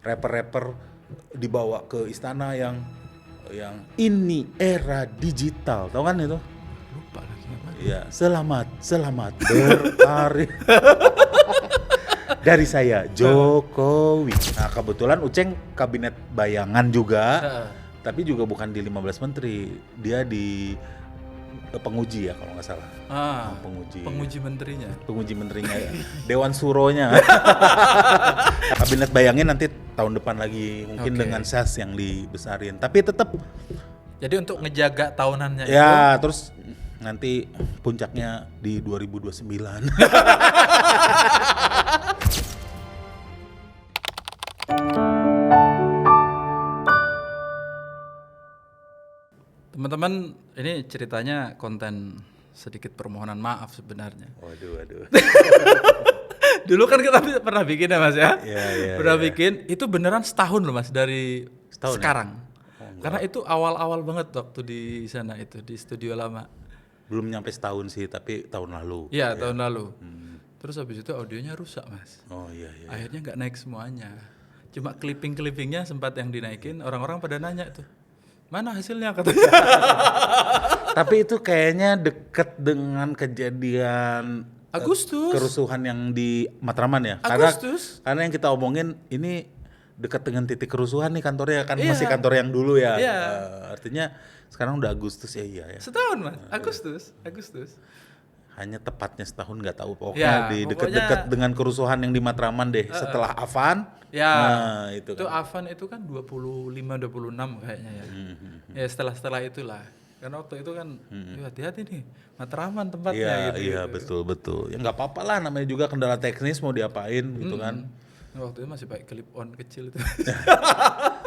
rapper-rapper dibawa ke istana yang ini era digital, tau kan itu? Lupa lagi apa. Iya, selamat berkarir. Dari saya Jokowi. Nah, kebetulan Uceng kabinet bayangan juga. Tapi juga bukan di 15 menteri. Dia di penguji ya kalau nggak salah. Penguji menterinya. Penguji menterinya ya. Dewan Suronya. Kabinet bayangin nanti tahun depan lagi mungkin dengan SAS yang dibesarin. Tapi tetap. Jadi untuk ngejaga tahunannya ya, itu. Terus nanti puncaknya di 2029. Teman-teman, ini ceritanya konten sedikit permohonan maaf sebenarnya. Waduh. Dulu kan kita pernah bikin ya Mas ya? Iya. Pernah bikin, itu beneran setahun loh Mas dari sekarang. Ya? Karena itu awal-awal banget waktu di sana itu, di studio lama. Belum nyampe setahun sih, tapi tahun lalu. Iya, tahun lalu. Terus habis itu audionya rusak Mas. Oh iya. Akhirnya nggak naik semuanya. Cuma clipping-clippingnya sempat yang dinaikin, orang-orang pada nanya tuh. Mana hasilnya katanya. Tapi itu kayaknya deket dengan kejadian Agustus. Kerusuhan yang di Matraman ya. Agustus. Karena yang kita omongin ini dekat dengan titik kerusuhan nih kantornya kan masih kantor yang dulu ya. Iya. Artinya sekarang udah Agustus ya. Setahun Mas. Agustus. Hanya tepatnya setahun nggak tahu pokoknya di dekat-dekat dengan kerusuhan yang di Matraman deh. Setelah Avan. Ya. Nah, itu kan. Avan itu kan 25-26 kayaknya ya. Ya setelah itulah. Karena waktu itu kan hati-hati nih, Matraman tempatnya gitu. Iya betul. Ya nggak apa-apa lah, namanya juga kendala teknis mau diapain gitu kan. Waktu itu masih pakai clip on kecil itu.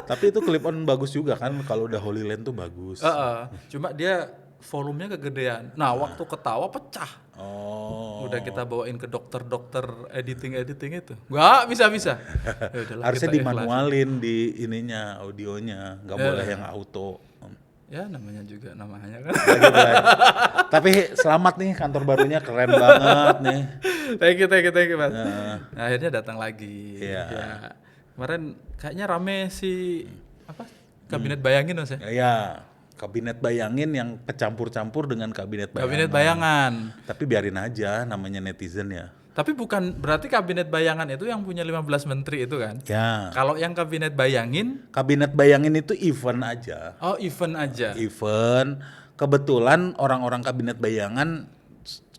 Tapi itu clip on bagus juga kan, kalau udah Holy Land tuh bagus. Cuma dia volumenya kegedean. Nah, waktu ketawa pecah. Oh. Udah kita bawain ke dokter editing itu. Nggak bisa. Harusnya dimanualin di ininya, audionya, nggak boleh yang auto. Ya namanya kan. Tapi selamat nih, kantor barunya keren banget nih. Thank you Mas. Nah, akhirnya datang lagi. Iya. Ya. Kemarin kayaknya rame si kabinet bayangin Mas ya. Iya. Kabinet bayangin yang kecampur-campur dengan kabinet bayangan. Kabinet bayangan. Tapi biarin aja, namanya netizen ya. Tapi bukan berarti kabinet bayangan itu yang punya 15 menteri itu kan? Ya. Kalau yang kabinet bayangin itu event aja. Oh, event aja. Event. Kebetulan orang-orang kabinet bayangan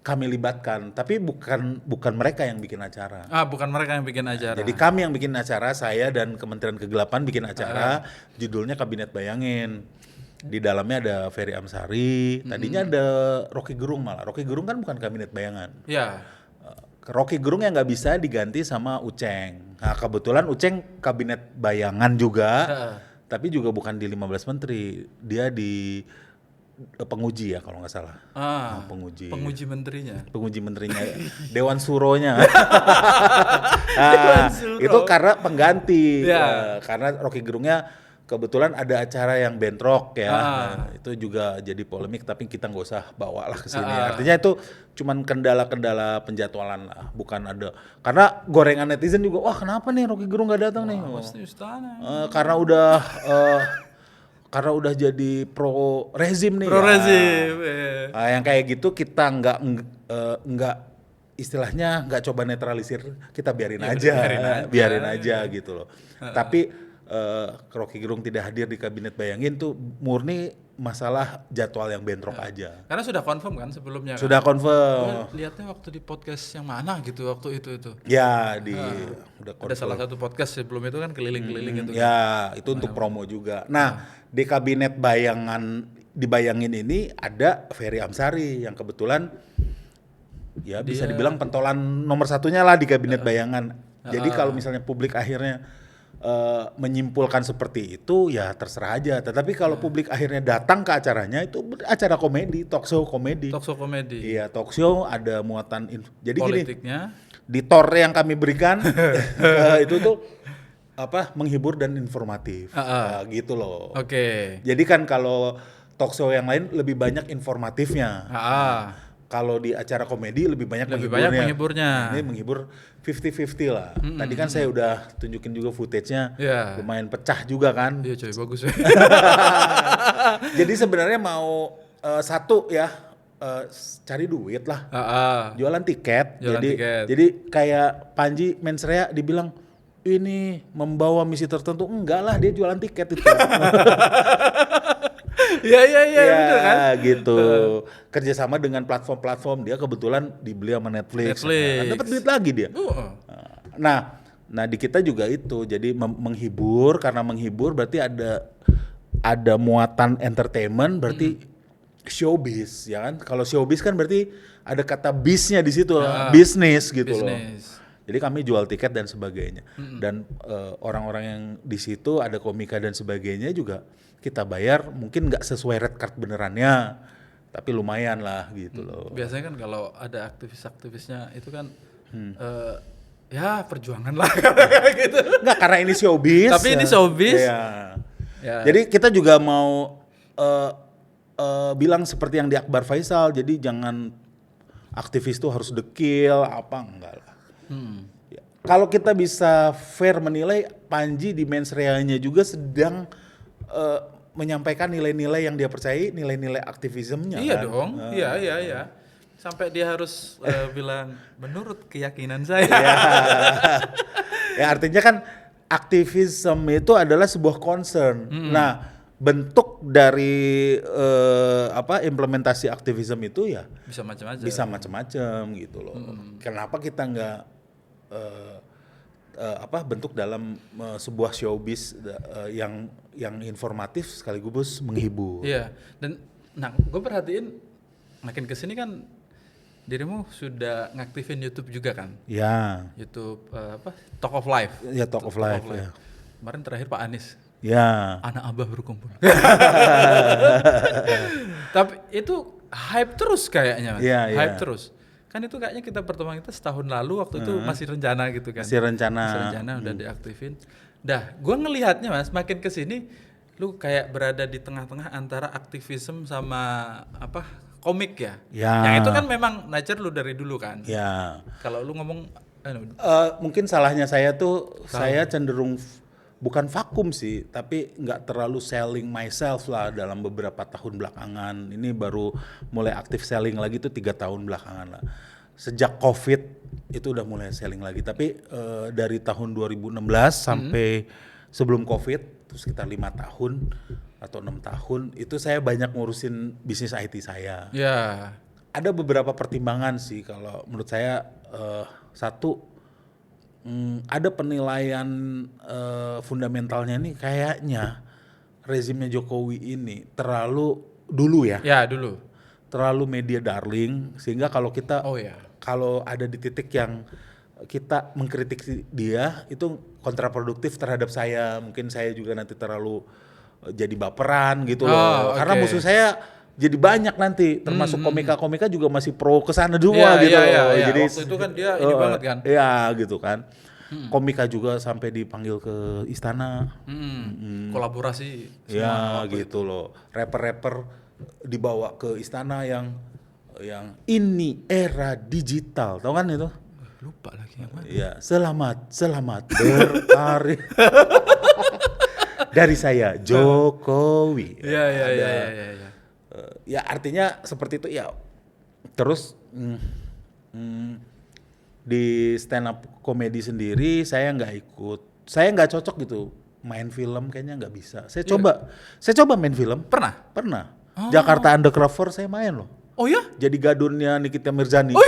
kami libatkan, tapi bukan mereka yang bikin acara. Bukan mereka yang bikin acara. Jadi kami yang bikin acara, saya dan Kementerian Kegelapan bikin acara, judulnya Kabinet Bayangin. Di dalamnya ada Ferry Amsari, tadinya ada Rocky Gerung malah. Rocky Gerung kan bukan kabinet bayangan. Iya. Rocky Gerung yang nggak bisa diganti sama Uceng. Nah kebetulan Uceng kabinet bayangan juga, tapi juga bukan di 15 menteri. Dia di penguji ya kalau nggak salah. Penguji menterinya. Penguji menterinya, Dewan Suronya. Dewan Suro. Itu karena pengganti. Karena Rocky Gerungnya kebetulan ada acara yang bentrok ya, nah, itu juga jadi polemik, tapi kita nggak usah bawa lah ke sini. Artinya itu cuman kendala-kendala penjadwalan lah, bukan ada. Karena gorengan netizen juga, wah kenapa nih Rocky Gerung nggak datang nih? Karena udah jadi pro rezim nih. Pro rezim. Nah, yang kayak gitu kita nggak istilahnya nggak coba netralisir, kita biarin aja gitu loh. Tapi Rocky Gerung tidak hadir di kabinet bayangin tuh murni masalah jadwal yang bentrok aja. Karena sudah confirm kan sebelumnya. Sudah confirm. Lihatnya waktu di podcast yang mana gitu waktu itu. Ya udah confirm. Ada salah satu podcast sebelum itu kan keliling-keliling gitu. Ya itu untuk promo juga. Nah di kabinet dibayangin ini ada Ferry Amsari yang kebetulan ya bisa dibilang pentolan nomor satunya lah di kabinet bayangan. Jadi kalau misalnya publik akhirnya menyimpulkan seperti itu ya terserah aja. Tetapi kalau publik akhirnya datang ke acaranya, itu acara komedi, talk show komedi. Iya, talk show ada muatan jadi politiknya. Gini, di tor yang kami berikan itu tuh menghibur dan informatif. Gitu loh. Oke. Jadi kan kalau talk show yang lain lebih banyak informatifnya. kalau di acara komedi lebih banyak Lebih banyak Nah, menghiburnya. ini menghibur 50-50 lah. Tadi kan saya udah tunjukin juga footage-nya, Iya. lumayan pecah juga kan. Iya coy, bagus ya. Jadi sebenarnya mau satu ya cari duit lah, jualan tiket. Jualan tiket. Jadi kayak Panji Mensrea dibilang ini membawa misi tertentu, enggak lah, dia jualan tiket itu. Iya bener kan? Gitu. Kerjasama dengan platform-platform, dia kebetulan dibeli sama Netflix. Dapat duit lagi dia. Nah di kita juga itu, jadi menghibur, karena menghibur berarti ada muatan entertainment, berarti showbiz, ya kan? Kalau showbiz kan berarti ada kata bisnya di situ, bisnis gitu loh. Jadi kami jual tiket dan sebagainya, dan orang-orang yang di situ ada komika dan sebagainya juga kita bayar, mungkin nggak sesuai red card benerannya, tapi lumayan lah gitu loh. Biasanya kan kalau ada aktivis-aktivisnya itu kan ya perjuangan lah gitu. Nggak, karena ini showbiz. Tapi ini showbiz. Ya. Jadi kita juga mau bilang seperti yang di Akbar Faisal, jadi jangan aktivis tuh harus dekil apa, enggak lah. Ya. Kalau kita bisa fair menilai, Panji di Mensreanya juga sedang menyampaikan nilai-nilai yang dia percayai, nilai-nilai aktivismenya. Iya kan? dong, iya. Sampai dia harus bilang menurut keyakinan saya. Ya artinya kan aktivisme itu adalah sebuah concern. Nah, bentuk dari implementasi aktivisme itu ya bisa macam-macam gitu loh. Kenapa kita nggak bentuk dalam sebuah showbiz yang informatif sekaligus menghibur. Iya. Dan gue perhatiin makin kesini kan dirimu sudah ngaktifin YouTube juga kan? Ya. YouTube Talk of Life. Ya, Talk of Life. Ya. Kemarin terakhir Pak Anies. Ya. Anak abah berkumpul. Tapi itu hype terus kayaknya, Mas. Hype terus. Kan itu kayaknya kita pertemuan kita setahun lalu waktu itu masih rencana gitu kan. Masih rencana udah diaktifin. Dah, gue ngelihatnya Mas, makin kesini lu kayak berada di tengah-tengah antara aktivisme sama komik ya. Yang itu kan memang nature lu dari dulu kan. Ya. Kalau lu ngomong mungkin salahnya saya tuh saya cenderung bukan vakum sih, tapi nggak terlalu selling myself lah dalam beberapa tahun belakangan. Ini baru mulai aktif selling lagi tuh 3 tahun belakangan lah. Sejak COVID itu udah mulai selling lagi. Tapi dari tahun 2016 sampai sebelum COVID, itu sekitar 5 tahun atau 6 tahun, itu saya banyak ngurusin bisnis IT saya. Ya. Ada beberapa pertimbangan sih kalau menurut saya. Satu, ada penilaian fundamentalnya nih, kayaknya rezimnya Jokowi ini terlalu dulu ya. Ya, dulu. Terlalu media darling, sehingga kalau kita kalau ada di titik yang kita mengkritik dia itu kontraproduktif terhadap saya. Mungkin saya juga nanti terlalu jadi baperan gitu loh. Karena musuh saya jadi banyak nanti, termasuk komika-komika juga masih pro kesana juga gitu loh. Jadi waktu itu kan dia ini banget kan. Iya gitu kan. Komika juga sampai dipanggil ke istana. Kolaborasi. Ya gitu loh. Rapper-rapper dibawa ke istana yang ini era digital, tau kan itu? Lupa lagi yang mana. Iya, selamat berkarir. Dari saya Jokowi. Iya. Ya artinya seperti itu ya. Terus di stand up komedi sendiri saya nggak ikut. Saya nggak cocok gitu main film, kayaknya nggak bisa. Saya coba main film. Pernah. Jakarta Undercover saya main loh. Oh ya? Jadi gadunnya Nikita Mirzani. Oh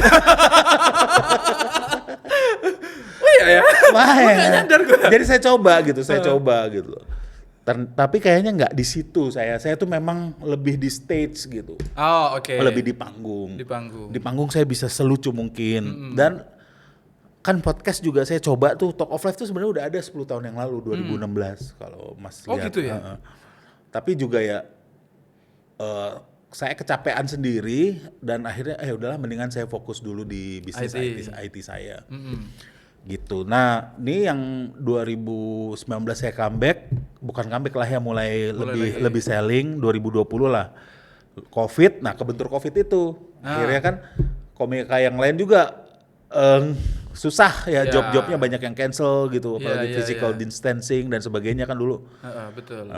iya ya. Main. Jadi saya coba gitu. Tapi kayaknya nggak di situ saya tuh memang lebih di stage gitu. Oh oke. Lebih di panggung. Di panggung saya bisa selucu mungkin. Dan kan podcast juga saya coba tuh, Talk of Life tuh sebenarnya udah ada 10 tahun yang lalu, 2016 kalau Mas lihat. Oh gitu ya. Tapi juga ya saya kecapean sendiri dan akhirnya udahlah mendingan saya fokus dulu di bisnis IT saya. Gitu. Nah, ini yang 2019 saya bukan comeback lah ya, mulai lebih selling, 2020 lah. COVID, nah kebentur COVID itu. Akhirnya kan komika yang lain juga susah ya, job-jobnya banyak yang cancel gitu, apalagi physical distancing dan sebagainya kan dulu. Betul.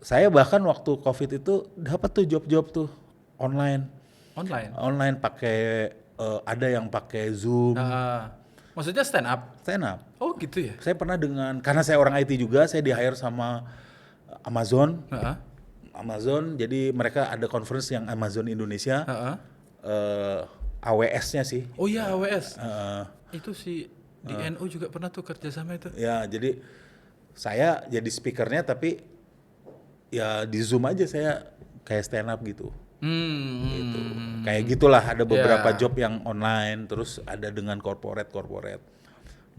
Saya bahkan waktu COVID itu dapat tuh job-job tuh online pakai ada yang pakai Zoom. Maksudnya stand up? Stand up. Oh gitu ya? Saya pernah karena saya orang IT juga, saya di-hire sama Amazon. Amazon, jadi mereka ada conference yang Amazon Indonesia. AWS-nya sih. Oh iya AWS. Itu sih di NU juga pernah tuh kerja sama itu. Ya, jadi saya jadi speakernya tapi ya di Zoom aja saya kayak stand up gitu. Gitu. Kayak gitulah, ada beberapa job yang online, terus ada dengan corporate.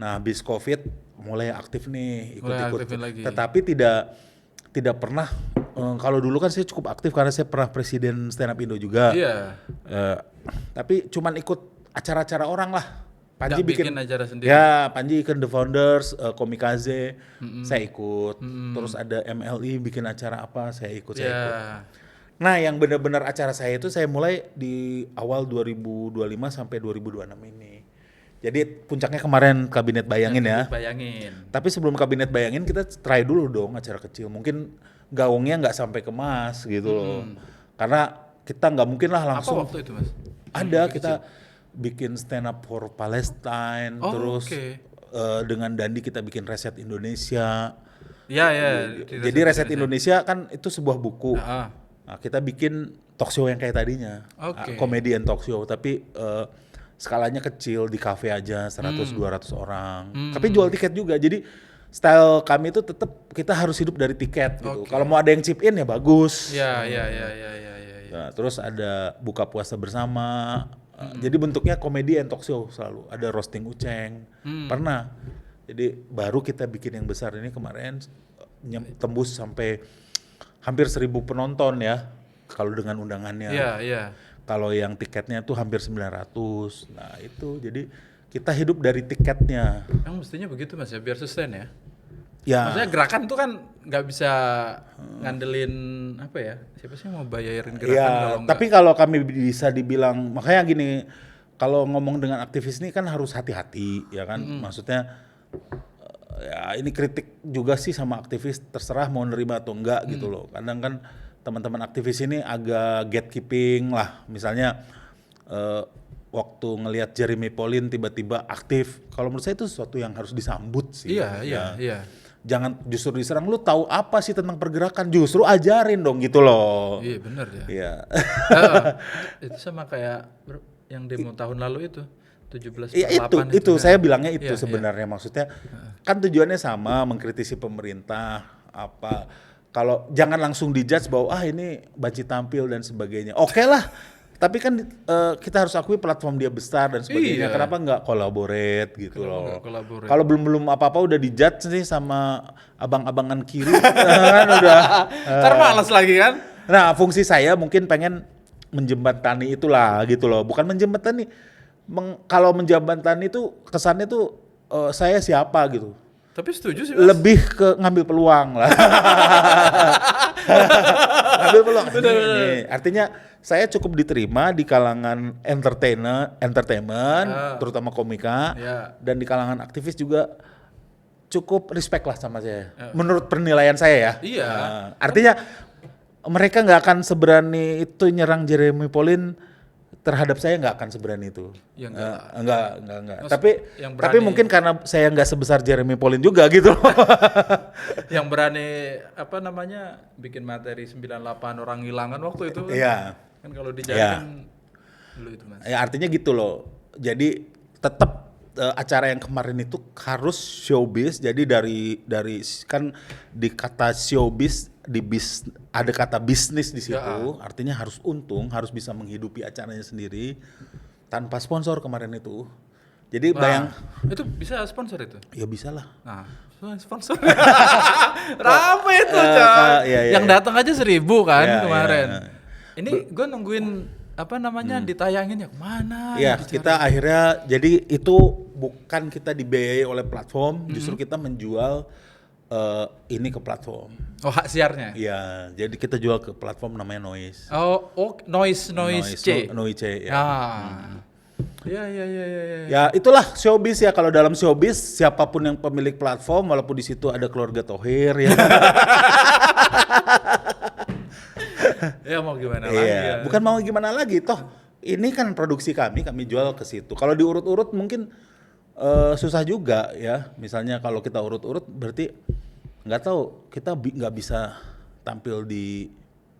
Nah, habis COVID mulai aktif nih, ikut-ikut. Tetapi tidak pernah. Kalau dulu kan saya cukup aktif karena saya pernah presiden Stand Up Indo juga. Iya. Tapi cuman ikut acara-acara orang lah. Panji bikin acara sendiri. Ya, Panji bikin The Founders, Komikaze, saya ikut. Terus ada MLI bikin acara apa, saya ikut. Nah, yang benar-benar acara saya itu saya mulai di awal 2025 sampai 2026 ini. Jadi puncaknya kemarin Kabinet Bayangin ya. Tapi sebelum Kabinet Bayangin kita try dulu dong acara kecil. Mungkin gaungnya nggak sampai kemas gitu loh. Karena kita nggak mungkin lah langsung. Apa waktu itu Mas? Ada kita bikin stand up for Palestine, terus dengan Dandi kita bikin Reset Indonesia. Jadi Reset Indonesia kan itu sebuah buku. Nah, kita bikin talk show yang kayak tadinya, komedian talk show, tapi skalanya kecil di kafe aja 100-200 orang. Tapi jual tiket juga. Jadi style kami itu tetap kita harus hidup dari tiket gitu. Kalau mau ada yang chip in ya bagus. Nah, terus ada buka puasa bersama. Jadi bentuknya komedi and talk show selalu. Ada roasting Uceng. Pernah. Jadi baru kita bikin yang besar ini kemarin tembus sampai hampir 1.000 penonton ya. Kalau dengan undangannya. Kalau yang tiketnya tuh hampir 900. Nah itu jadi kita hidup dari tiketnya. Yang mestinya begitu Mas ya, biar sustain ya. Maksudnya gerakan tuh kan nggak bisa ngandelin apa ya? Siapa sih yang mau bayarin gerakan kalau enggak? Tapi kalau kami bisa dibilang, makanya gini, kalau ngomong dengan aktivis ini kan harus hati-hati ya kan. Maksudnya ya ini kritik juga sih sama aktivis, terserah mau nerima atau enggak gitu loh. Kadang kan teman-teman aktivis ini agak gatekeeping lah. Misalnya waktu ngelihat Jeremy Pauline tiba-tiba aktif, kalau menurut saya itu sesuatu yang harus disambut sih. Iya. Jangan justru diserang, lu tahu apa sih tentang pergerakan, justru ajarin dong gitu loh. Iya benar ya. Iya. Itu sama kayak yang demo tahun lalu itu 17/8 itu saya bilangnya itu sebenarnya maksudnya kan tujuannya sama, mengkritisi pemerintah apa. Kalau jangan langsung dijudge bahwa ini banci tampil dan sebagainya. Oke lah. Tapi kan kita harus akui platform dia besar dan sebagainya. Kenapa nggak collaborate gitu loh? Kalau belum apa-apa udah dijudge sih sama abang-abangan kiri kan udah. Ntar malas lagi kan? Nah fungsi saya mungkin pengen menjembatani itulah gitu loh. Bukan menjembatani. Kalau menjembatani itu kesannya tuh saya siapa gitu. Tapi setuju sih Mas. Lebih ke ngambil peluang lah. Ngambil peluang. Ini. Artinya saya cukup diterima di kalangan entertainment, terutama komika, dan di kalangan aktivis juga cukup respect lah sama saya. Menurut penilaian saya ya. Iya. Artinya mereka nggak akan seberani itu nyerang Jeremy Pauline. Terhadap saya nggak akan seberani itu. Ya, enggak. Tapi mungkin karena saya nggak sebesar Jeremy Pauline juga gitu. Yang berani bikin materi 98 orang hilangan waktu itu. Iya. Kan kalau dijadikan dulu itu Mas. Ya artinya gitu loh. Jadi tetap acara yang kemarin itu harus showbiz. Jadi dari kan di kata showbiz ada kata bisnis di situ, artinya harus untung, harus bisa menghidupi acaranya sendiri tanpa sponsor kemarin itu. Jadi itu bisa sponsor itu? Ya bisa lah. Nah, sponsor. Rame itu, Cak. Yang datang aja 1.000 kan kemarin. Ini gue nungguin ditayangin kemana? Ya, kita akhirnya jadi itu bukan kita dibiayai oleh platform, justru kita menjual ini ke platform. Oh, hak siarnya. Iya, jadi kita jual ke platform namanya Noise. Noise C. Noise C ya. Iya. Ya itulah showbiz ya, kalau dalam showbiz siapapun yang pemilik platform walaupun di situ ada keluarga Thohir ya. Ya mau gimana lagi ya. Bukan mau gimana lagi toh. Ini kan produksi kami jual ke situ. Kalau diurut-urut mungkin susah juga ya. Misalnya kalau kita urut-urut berarti nggak tahu kita nggak bisa tampil di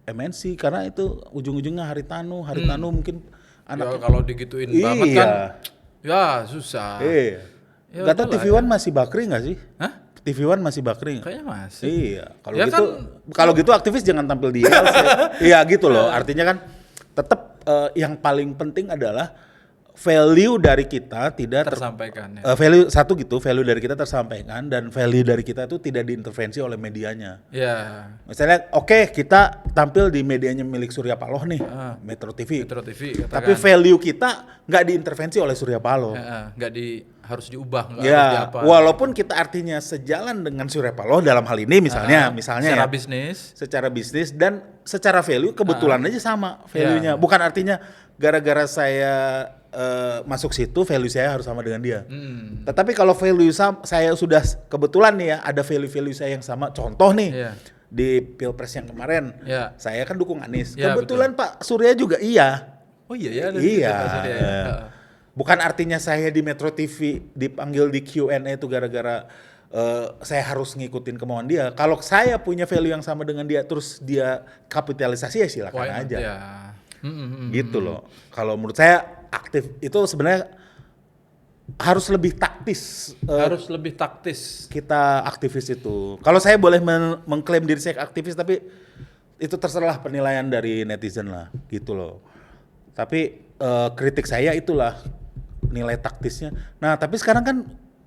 MNC karena itu ujung-ujungnya Haritanu mungkin anak ya, kalau digituin banget kan ya susah. Iya. Ya, nggak tahu TV One masih bakri nggak sih? Hah? TV One masih bakri nggak? Kayaknya masih. Iya. Kalau ya gitu kalau gitu aktivis jangan tampil di ILC. Iya gitu loh. Artinya kan tetap yang paling penting adalah value dari kita tidak tersampaikan. Value dari kita tersampaikan dan value dari kita itu tidak diintervensi oleh medianya. Ya. Misalnya kita tampil di medianya milik Surya Paloh nih, Metro TV. Katakan. Tapi value kita nggak diintervensi oleh Surya Paloh. Nggak harus diubah. Ya, harus diapa. Walaupun kita artinya sejalan dengan Surya Paloh dalam hal ini misalnya secara bisnis dan secara value kebetulan aja sama value-nya. Bukan artinya gara-gara saya masuk situ value saya harus sama dengan dia. Tetapi kalau value saya sudah kebetulan nih ya ada value saya yang sama. Contoh nih di Pilpres yang kemarin, saya kan dukung Anies. Kebetulan betul. Pak Surya juga iya. Oh iya ya. Iya. Pak Surya, ya. Bukan artinya saya di Metro TV dipanggil di Q&A itu gara-gara saya harus ngikutin kemauan dia. Kalau saya punya value yang sama dengan dia terus dia kapitalisasi ya silakan aja. Ya. Gitu loh. Kalau menurut saya aktif itu sebenarnya harus lebih taktis. Harus lebih taktis. Kita aktivis itu. Kalau saya boleh mengklaim diri saya aktivis, tapi itu terserah penilaian dari netizen lah, gitu loh. Tapi kritik saya itulah nilai taktisnya. Nah, tapi sekarang kan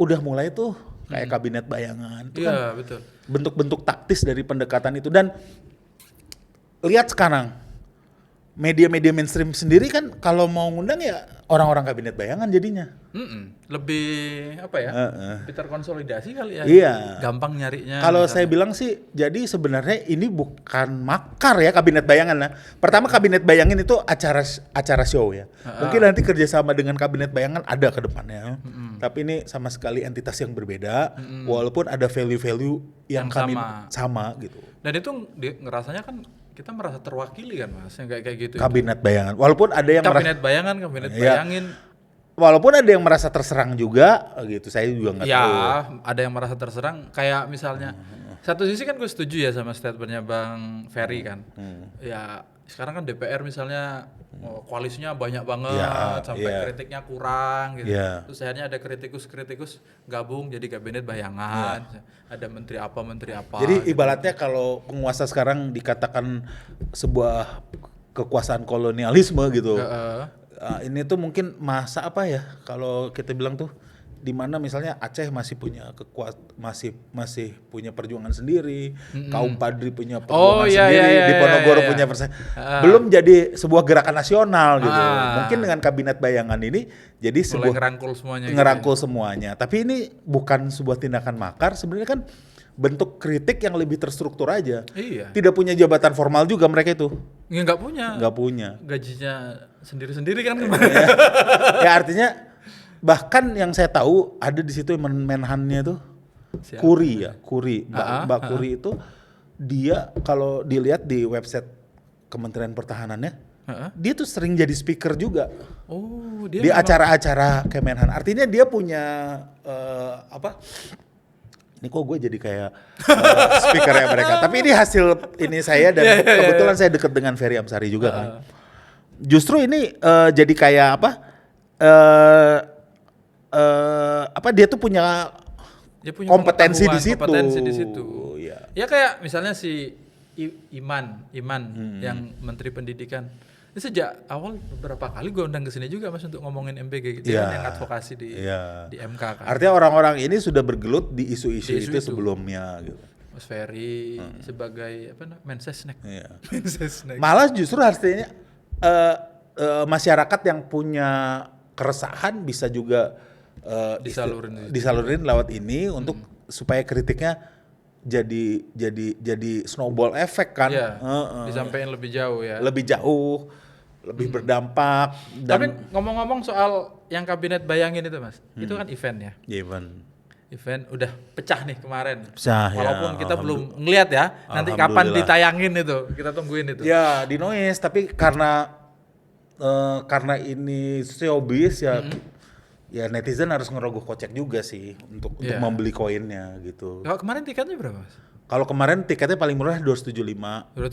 udah mulai tuh kayak kabinet bayangan. Itu kan betul. Bentuk-bentuk taktis dari pendekatan itu dan lihat sekarang. Media-media mainstream sendiri kan kalau mau ngundang ya orang-orang kabinet bayangan jadinya. Lebih apa ya? Lebih terkonsolidasi kali ya. Iya. Gampang nyarinya. Kalau saya bilang sih, jadi sebenarnya ini bukan makar ya kabinet bayangan lah. Pertama kabinet bayangin itu acara show ya. Mungkin nanti kerjasama dengan kabinet bayangan ada ke depannya. Tapi ini sama sekali entitas yang berbeda. Walaupun ada value-value yang kami sama gitu. Dan itu ngerasanya kan kita merasa terwakili kan Mas, yang kayak gitu. Kabinet bayangan. Walaupun ada yang kabinet bayangin. Walaupun ada yang merasa terserang juga gitu. Saya juga enggak tahu. Ya, ada yang merasa terserang kayak misalnya satu sisi kan gue setuju ya sama statementnya Bang Ferry kan. Ya, sekarang kan DPR misalnya koalisinya banyak banget sampai kritiknya kurang gitu. Terus akhirnya ada kritikus gabung jadi kabinet bayangan. Ada menteri apa. Jadi ibaratnya kalau penguasa sekarang dikatakan sebuah kekuasaan kolonialisme gitu. Ini tuh mungkin masa apa ya kalau kita bilang tuh di mana misalnya Aceh masih punya masih punya perjuangan sendiri, kaum Padri punya perjuangan sendiri, di Ponorogo punya belum jadi sebuah gerakan nasional gitu. Mungkin dengan kabinet bayangan ini jadi sebuah ngerangkul semuanya. Tapi ini bukan sebuah tindakan makar, sebenarnya kan bentuk kritik yang lebih terstruktur aja. Iya. Tidak punya jabatan formal juga mereka itu. Nggak punya. Gajinya sendiri-sendiri kan gimana? Ya artinya bahkan yang saya tahu ada di situ menhannya tuh Kuri. Mbak Kuri itu dia kalau dilihat di website Kementerian Pertahanannya dia tuh sering jadi speaker juga. Dia di acara-acara Kemenhan. Artinya dia punya ini kok gue jadi kayak speakernya mereka. Tapi ini hasil ini saya dan kebetulan saya dekat dengan Ferry Amsari juga kan. Justru ini jadi kayak dia tuh punya kompetensi di situ. Ya kayak misalnya si Iman yang Menteri Pendidikan. Ini sejak awal beberapa kali gue undang ke sini juga Mas untuk ngomongin MBG gitu yang advokasi di MK kan. Artinya orang-orang ini sudah bergelut di isu-isu itu sebelumnya gitu. Mas Ferry sebagai Mensesnek. Mensesnek. Malah justru artinya masyarakat yang punya keresahan bisa juga disalurin lewat ini untuk supaya kritiknya jadi snowball effect kan. Iya. Disampaikan lebih jauh ya. Lebih jauh, lebih berdampak. Tapi ngomong-ngomong soal yang kabinet bayangin itu Mas, itu kan event ya. Event udah pecah nih kemarin. Pecah, walaupun kita belum ngeliat ya. Nanti kapan ditayangin itu, kita tungguin itu. Ya di noise, tapi karena ini showbiz ya. Ya netizen harus ngerogoh kocek juga sih untuk membeli koinnya gitu. Kalau kemarin tiketnya berapa Mas? Kalau kemarin tiketnya paling murah 275,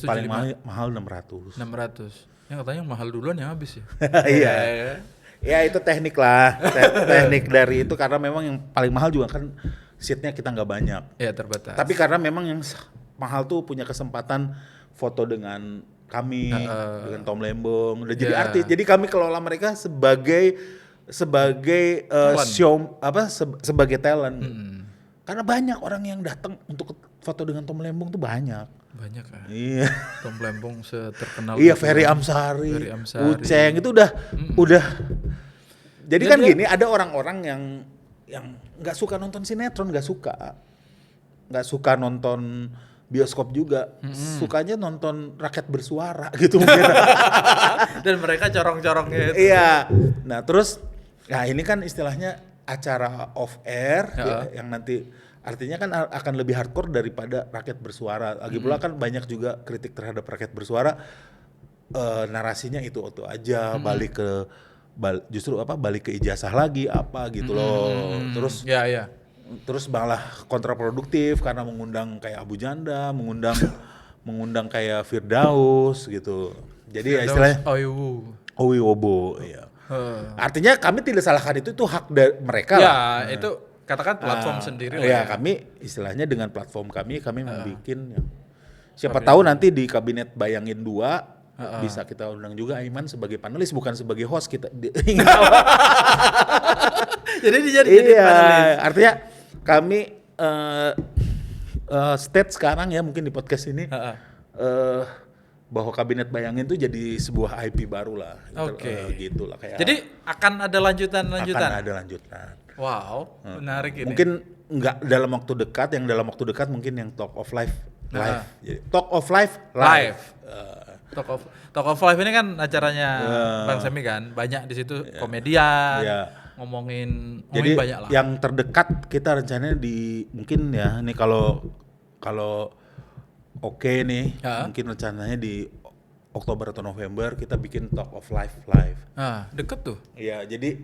paling mahal 600. Yang katanya mahal duluan yang habis ya. Iya. Ya itu teknik lah, teknik dari itu karena memang yang paling mahal juga kan seatnya kita nggak banyak. Iya terbatas. Tapi karena memang yang mahal tuh punya kesempatan foto dengan kami, dengan Tom Lembong, udah jadi artis. Jadi kami kelola mereka sebagai show sebagai talent. Karena banyak orang yang datang untuk foto dengan Tom Lembong tuh banyak ya. Iya. Tom Lembong seterkenal. Iya, Ferry Amsari, Uceng itu udah. Jadi kan gini, ada orang-orang yang nggak suka nonton sinetron, nggak suka nonton bioskop juga, sukanya nonton rakyat bersuara gitu mungkin. Dan mereka corong-corongnya itu. Iya. Nah terus, ini kan istilahnya acara off air yang nanti artinya kan akan lebih hardcore daripada rakyat bersuara. Lagi pula kan banyak juga kritik terhadap rakyat bersuara, narasinya itu aja, balik ke ijazah lagi apa gitu loh. Terus terus malah kontraproduktif karena mengundang kayak Abu Janda, mengundang kayak Firdaus gitu. Jadi istilahnya Owiwobo, iya. Artinya kami tidak salahkan itu hak mereka lah. Ya, itu katakan platform sendiri lah. Ya, kami istilahnya dengan platform kami membuat siapa tahu nanti di kabinet bayangin 2 bisa kita undang juga Aiman sebagai panelis bukan sebagai host kita. Jadi jadi panelis. Artinya kami state sekarang ya mungkin di podcast ini bahwa kabinet bayangin itu jadi sebuah IP baru lah. Gitu lah kayak. Jadi akan ada lanjutan. Akan ada lanjutan. Wow, menarik ini. Mungkin enggak dalam waktu dekat, yang dalam waktu dekat mungkin yang Talk of Life live. Jadi, Talk of Life live. Talk of Life ini kan acaranya Bang Semi kan, banyak di situ komedian, ngomongin jadi banyak lah. Yang terdekat kita rencananya mungkin ya nih kalau oke nih, mungkin rencananya di Oktober atau November kita bikin Talk of Life live. Deket tuh. Iya, jadi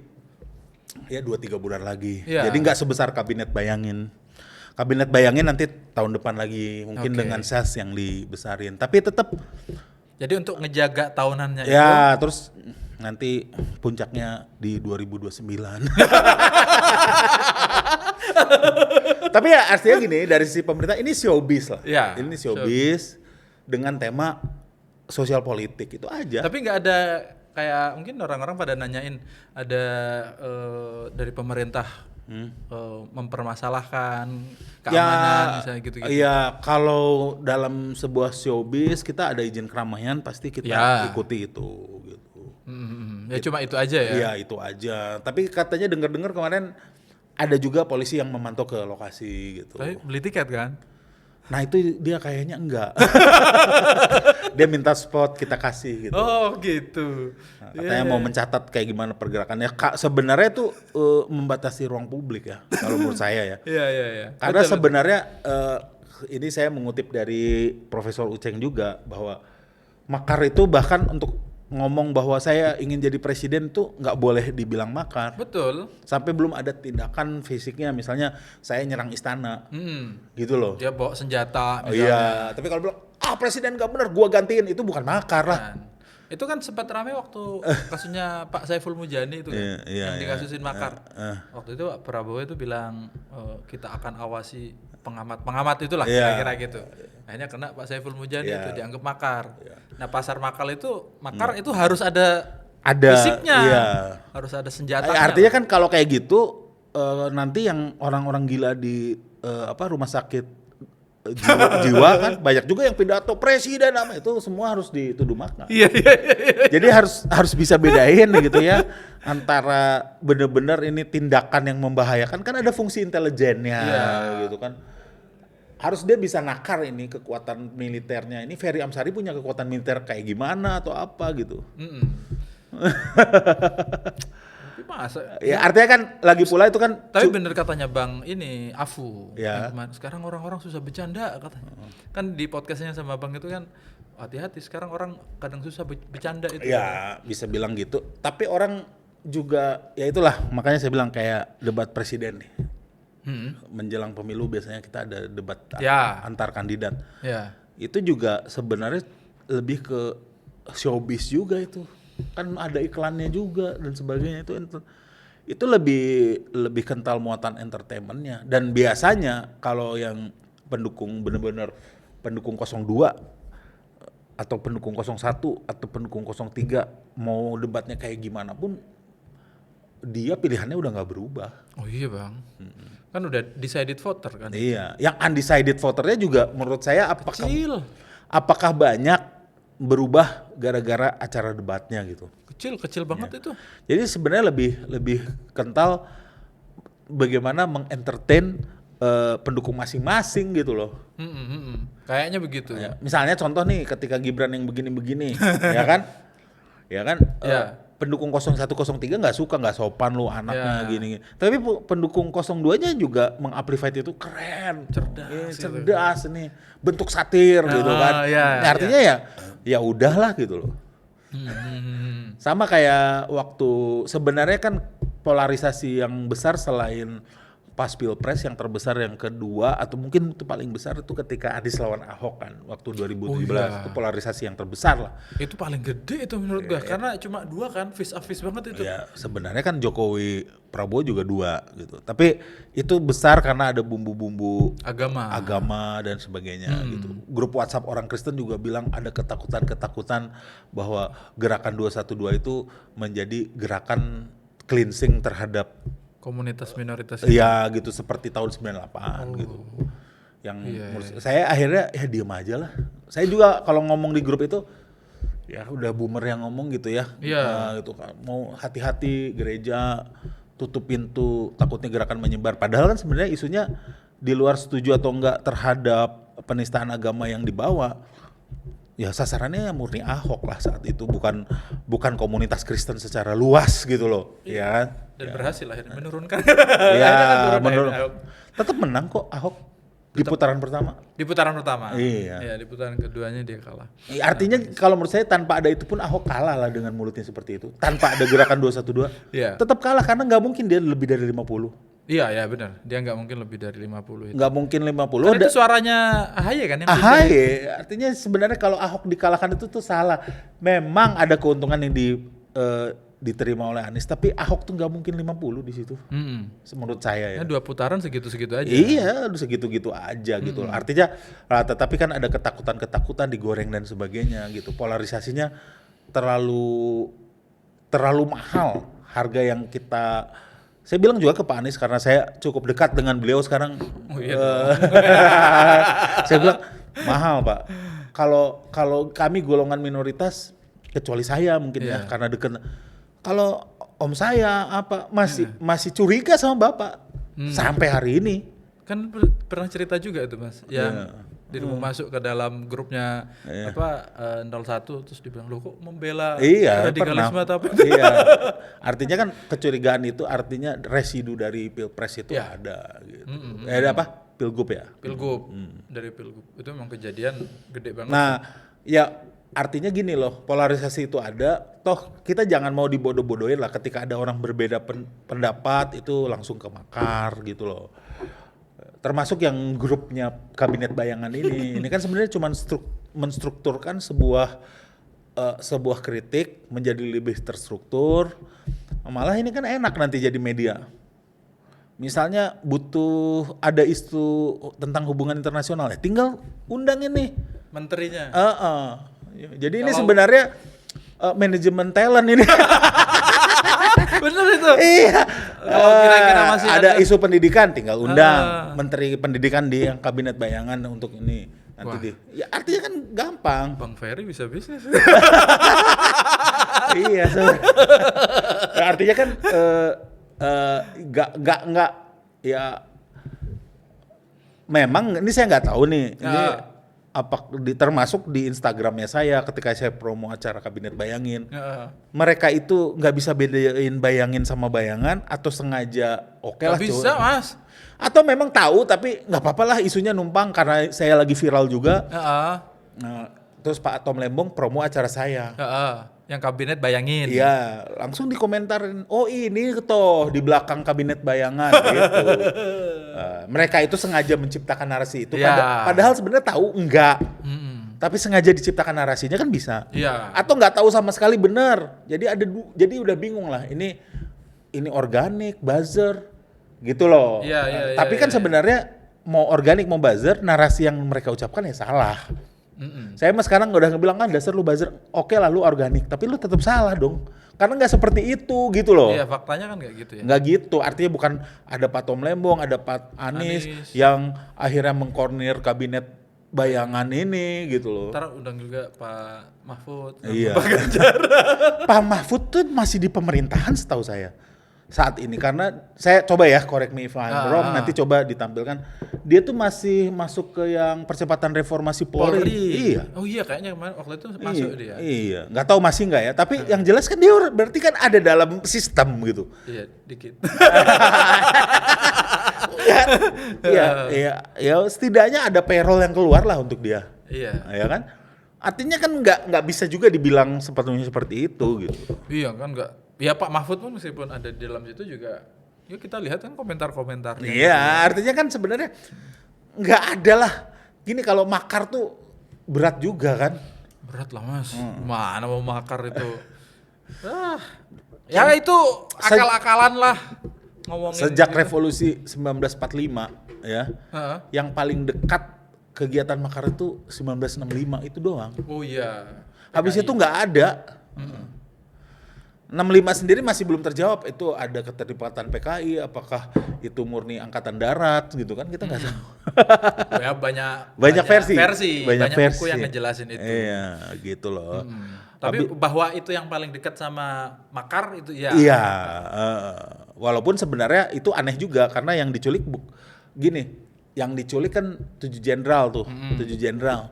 ya 2-3 bulan lagi. Jadi nggak sebesar kabinet bayangin. Kabinet bayangin nanti tahun depan lagi mungkin dengan sales yang dibesarin. Tapi tetap. Jadi untuk ngejaga tahunannya itu. Ya, terus nanti puncaknya di 2029. Tapi ya artinya gini, dari sisi pemerintah ini showbiz lah. Ya, ini showbiz dengan tema sosial politik itu aja. Tapi nggak ada kayak mungkin orang-orang pada nanyain ada dari pemerintah mempermasalahkan keamanan misalnya gitu-gitu. Iya, kalau dalam sebuah showbiz kita ada izin keramaian pasti kita ikuti itu gitu. Ya cuma itu aja ya. Iya, itu aja. Tapi katanya dengar-dengar kemarin ada juga polisi yang memantau ke lokasi gitu. Tapi beli tiket kan? Nah itu dia kayaknya enggak. Dia minta spot kita kasih gitu. Oh gitu. Nah, katanya mau mencatat kayak gimana pergerakannya. Sebenarnya itu membatasi ruang publik ya kalau menurut saya ya. Iya. Karena sebenarnya ini saya mengutip dari Profesor Uceng juga bahwa makar itu bahkan untuk ngomong bahwa saya ingin jadi presiden tuh nggak boleh dibilang makar. Betul. Sampai belum ada tindakan fisiknya, misalnya saya nyerang istana, gitu loh. Dia bawa senjata. Iya. Tapi kalau bilang presiden nggak benar, gua gantiin, itu bukan makar lah. Itu kan sempat ramai waktu kasusnya Pak Saiful Mujani itu kan, yang dikasusin makar. Waktu itu Pak Prabowo itu bilang kita akan awasi pengamat itulah kira-kira gitu. Akhirnya kena Pak Saiful Mujani itu dianggap makar. Nah pasar makar itu harus ada fisiknya, harus ada senjatanya. Artinya kan kalau kayak gitu nanti yang orang-orang gila di rumah sakit jiwa kan banyak juga yang pidato presiden apa itu semua harus dituduh makar. Iya. Jadi harus bisa bedain gitu ya antara benar-benar ini tindakan yang membahayakan, kan ada fungsi intelijennya gitu kan. harus dia bisa nakar ini kekuatan militernya. Ini Ferry Amsari punya kekuatan militer kayak gimana atau apa gitu. Tapi masa? Ya artinya kan lagi pula itu kan. Tapi bener katanya Bang ini Afu. Ya. Sekarang orang-orang susah bercanda katanya. Kan di podcastnya sama Bang itu kan hati-hati sekarang orang kadang susah bercanda itu. Ya bisa bilang gitu. Tapi orang juga ya itulah makanya saya bilang kayak debat presiden nih. Menjelang pemilu biasanya kita ada debat antar kandidat. Ya. Itu juga sebenarnya lebih ke showbiz juga itu. Kan ada iklannya juga dan sebagainya itu lebih kental muatan entertainmentnya. Dan biasanya kalau yang pendukung benar-benar pendukung 02 atau pendukung 01 atau pendukung 03 mau debatnya kayak gimana pun dia pilihannya udah nggak berubah. Oh iya Bang. Kan udah decided voter kan. Iya, yang undecided voternya juga menurut saya apakah banyak berubah gara-gara acara debatnya gitu. Kecil banget itu. Jadi sebenarnya lebih kental bagaimana mengentertain pendukung masing-masing gitu loh. Kayaknya begitu. Ya, misalnya contoh nih ketika Gibran yang begini-begini, ya kan? Ya kan? Pendukung 0103 nggak suka, nggak sopan lu anaknya gini. Tapi pendukung 02-nya juga mengamplify itu keren, cerdas nih, bentuk satir gitu kan. Artinya ya udahlah gitu loh. Sama kayak waktu sebenarnya kan polarisasi yang besar selain pas Pilpres yang terbesar yang kedua atau mungkin itu paling besar itu ketika Anies lawan Ahok kan waktu 2017 itu polarisasi yang terbesar lah. Itu paling gede itu menurut gua karena cuma dua kan face to face banget itu. Ya sebenarnya kan Jokowi Prabowo juga dua gitu. Tapi itu besar karena ada bumbu-bumbu agama dan sebagainya gitu. Grup WhatsApp orang Kristen juga bilang ada ketakutan bahwa gerakan 212 itu menjadi gerakan cleansing terhadap komunitas minoritas. Iya gitu seperti tahun 98 gitu. Yang saya akhirnya ya diam aja lah. Saya juga kalau ngomong di grup itu ya udah boomer yang ngomong gitu ya. Gitu kan. Mau hati-hati gereja tutup pintu takutnya gerakan menyebar. Padahal kan sebenarnya isunya di luar setuju atau enggak terhadap penistaan agama yang dibawa. Ya sasarannya murni Ahok lah saat itu bukan komunitas Kristen secara luas gitu loh. Ya. Dan berhasil akhirnya menurunkan. Ya, tetap menang kok Ahok di putaran pertama. Di putaran pertama. Iya. Ya, di putaran keduanya dia kalah. Artinya kalau menurut saya tanpa ada itu pun Ahok kalah lah dengan mulutnya seperti itu. Tanpa ada gerakan 212. Tetap kalah karena nggak mungkin dia lebih dari 50. Iya benar. Dia nggak mungkin lebih dari 50 itu. Nggak mungkin 50. Karena itu suaranya AHY kan yang AHY. Artinya sebenarnya kalau Ahok dikalahkan itu tuh salah. Memang ada keuntungan yang diterima oleh Anies, tapi Ahok tuh nggak mungkin 50 di situ. Menurut saya ya. 2 putaran segitu-segitu aja. Iya, segitu-gitu aja gitu. Artinya tetapi kan ada ketakutan digoreng dan sebagainya gitu. Polarisasinya terlalu mahal harga yang saya bilang juga ke Pak Anies karena saya cukup dekat dengan beliau sekarang. Saya bilang mahal Pak. Kalau kami golongan minoritas kecuali saya mungkin ya karena dekat. Kalau om saya masih curiga sama Bapak sampai hari ini. Kan pernah cerita juga itu Mas. Yang dia mau masuk ke dalam grupnya 01 terus dibilang lo kok membela radikalisme atau apa? Iya. Artinya kan kecurigaan itu artinya residu dari Pilpres itu ada gitu. Ada apa? Pilgub ya? Pilgub. Dari Pilgub. Itu memang kejadian gede banget. Nah, ya artinya gini loh, polarisasi itu ada, toh kita jangan mau dibodoh-bodohin lah ketika ada orang berbeda pendapat itu langsung ke makar gitu loh. Termasuk yang grupnya Kabinet Bayangan ini kan sebenarnya cuma menstrukturkan sebuah kritik menjadi lebih terstruktur. Malah ini kan enak nanti jadi media. Misalnya butuh ada isu tentang hubungan internasional ya, tinggal undang ini menterinya. Jadi ini sebenarnya manajemen talent ini. Bener itu. Iya. Kira-kira masih ada isu pendidikan tinggal undang Menteri Pendidikan di yang Kabinet Bayangan untuk ini nanti ya artinya kan gampang. Bang Ferry bisa bisnis. Iya, artinya kan nggak ya memang ini saya nggak tahu nih. Ini termasuk di Instagramnya saya ketika saya promo acara Kabinet Bayangin. Mereka itu nggak bisa bedain bayangin sama bayangan atau sengaja lah. Bisa Mas. Atau memang tahu tapi nggak apa-apa lah isunya numpang karena saya lagi viral juga. Nah, terus Pak Tom Lembong promo acara saya. Yang Kabinet Bayangin. Iya, langsung dikomentarin. Oh ini toh di belakang Kabinet Bayangan gitu. Mereka itu sengaja menciptakan narasi itu. Padahal sebenarnya tahu enggak. Tapi sengaja diciptakan narasinya kan bisa. Atau nggak tahu sama sekali benar. Jadi udah bingung lah. Ini organik, buzzer, gitu loh. Tapi kan sebenarnya mau organik mau buzzer, narasi yang mereka ucapkan ya salah. Saya mah sekarang udah ngebilang kan dasar lu buzzer, oke lah lu organik, tapi lu tetap salah dong. Karena nggak seperti itu gitu loh. Iya, faktanya kan nggak gitu ya. Nggak gitu, artinya bukan ada Pak Tom Lembong, ada Pak Anies yang akhirnya mengkornir Kabinet Bayangan ini gitu loh. Ntar undang juga Pak Mahfud, Pak Ganjar. Pak Mahfud tuh masih di pemerintahan setahu saya saat ini, karena saya coba ya, correct me if I'm wrong, nanti coba ditampilkan. Dia tuh masih masuk ke yang percepatan reformasi Polri. Iya. Oh iya, kayaknya kemarin waktu itu masuk dia. Iya, nggak tahu masih nggak ya. Tapi yang jelas kan dia berarti kan ada dalam sistem gitu. Iya, dikit. Ya, setidaknya ada payroll yang keluar lah untuk dia. Iya. Ya kan? Artinya kan nggak bisa juga dibilang sepenuhnya seperti itu gitu. Iya kan nggak. Ya Pak Mahfud pun meskipun ada di dalam situ juga, ya kita lihat kan komentar-komentarnya. Iya, artinya kan sebenarnya nggak ada lah. Gini kalau makar tuh berat juga kan? Berat lah Mas. Mana mau makar itu? Ya itu akal-akalan lah ngomongin. Sejak revolusi 1945 ya, yang paling dekat kegiatan makar itu 1965 itu doang. Oh iya. Habis itu nggak ada. 65 sendiri masih belum terjawab, itu ada keterlibatan PKI, apakah itu murni angkatan darat gitu kan, kita nggak tahu. Ya banyak versi. Banyak buku yang ngejelasin itu. Iya, gitu loh. Tapi bahwa itu yang paling dekat sama makar itu ya. Iya, walaupun sebenarnya itu aneh juga karena yang diculik yang diculik kan 7 jenderal tuh, 7 jenderal.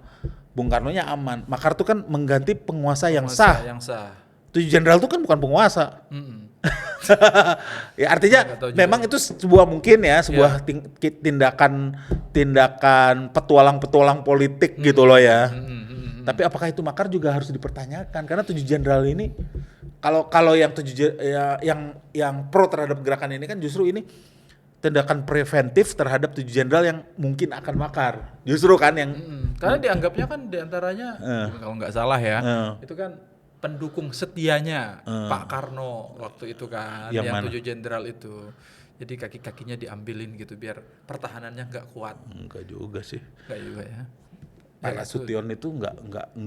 Bung Karno-nya aman. Makar tuh kan mengganti penguasa yang sah. 7 jenderal itu kan bukan penguasa. Ya artinya memang itu sebuah tindakan petualang politik gitu loh ya. Tapi apakah itu makar juga harus dipertanyakan karena 7 jenderal ini kalau yang yang pro terhadap gerakan ini kan justru ini tindakan preventif terhadap 7 jenderal yang mungkin akan makar. Justru kan yang karena dianggapnya kan diantaranya kalau nggak salah ya, itu kan pendukung setianya Pak Karno waktu itu kan, yang 7 jenderal itu. Jadi kaki-kakinya diambilin gitu biar pertahanannya nggak kuat. Enggak juga sih. Enggak juga ya. Pak Nasution itu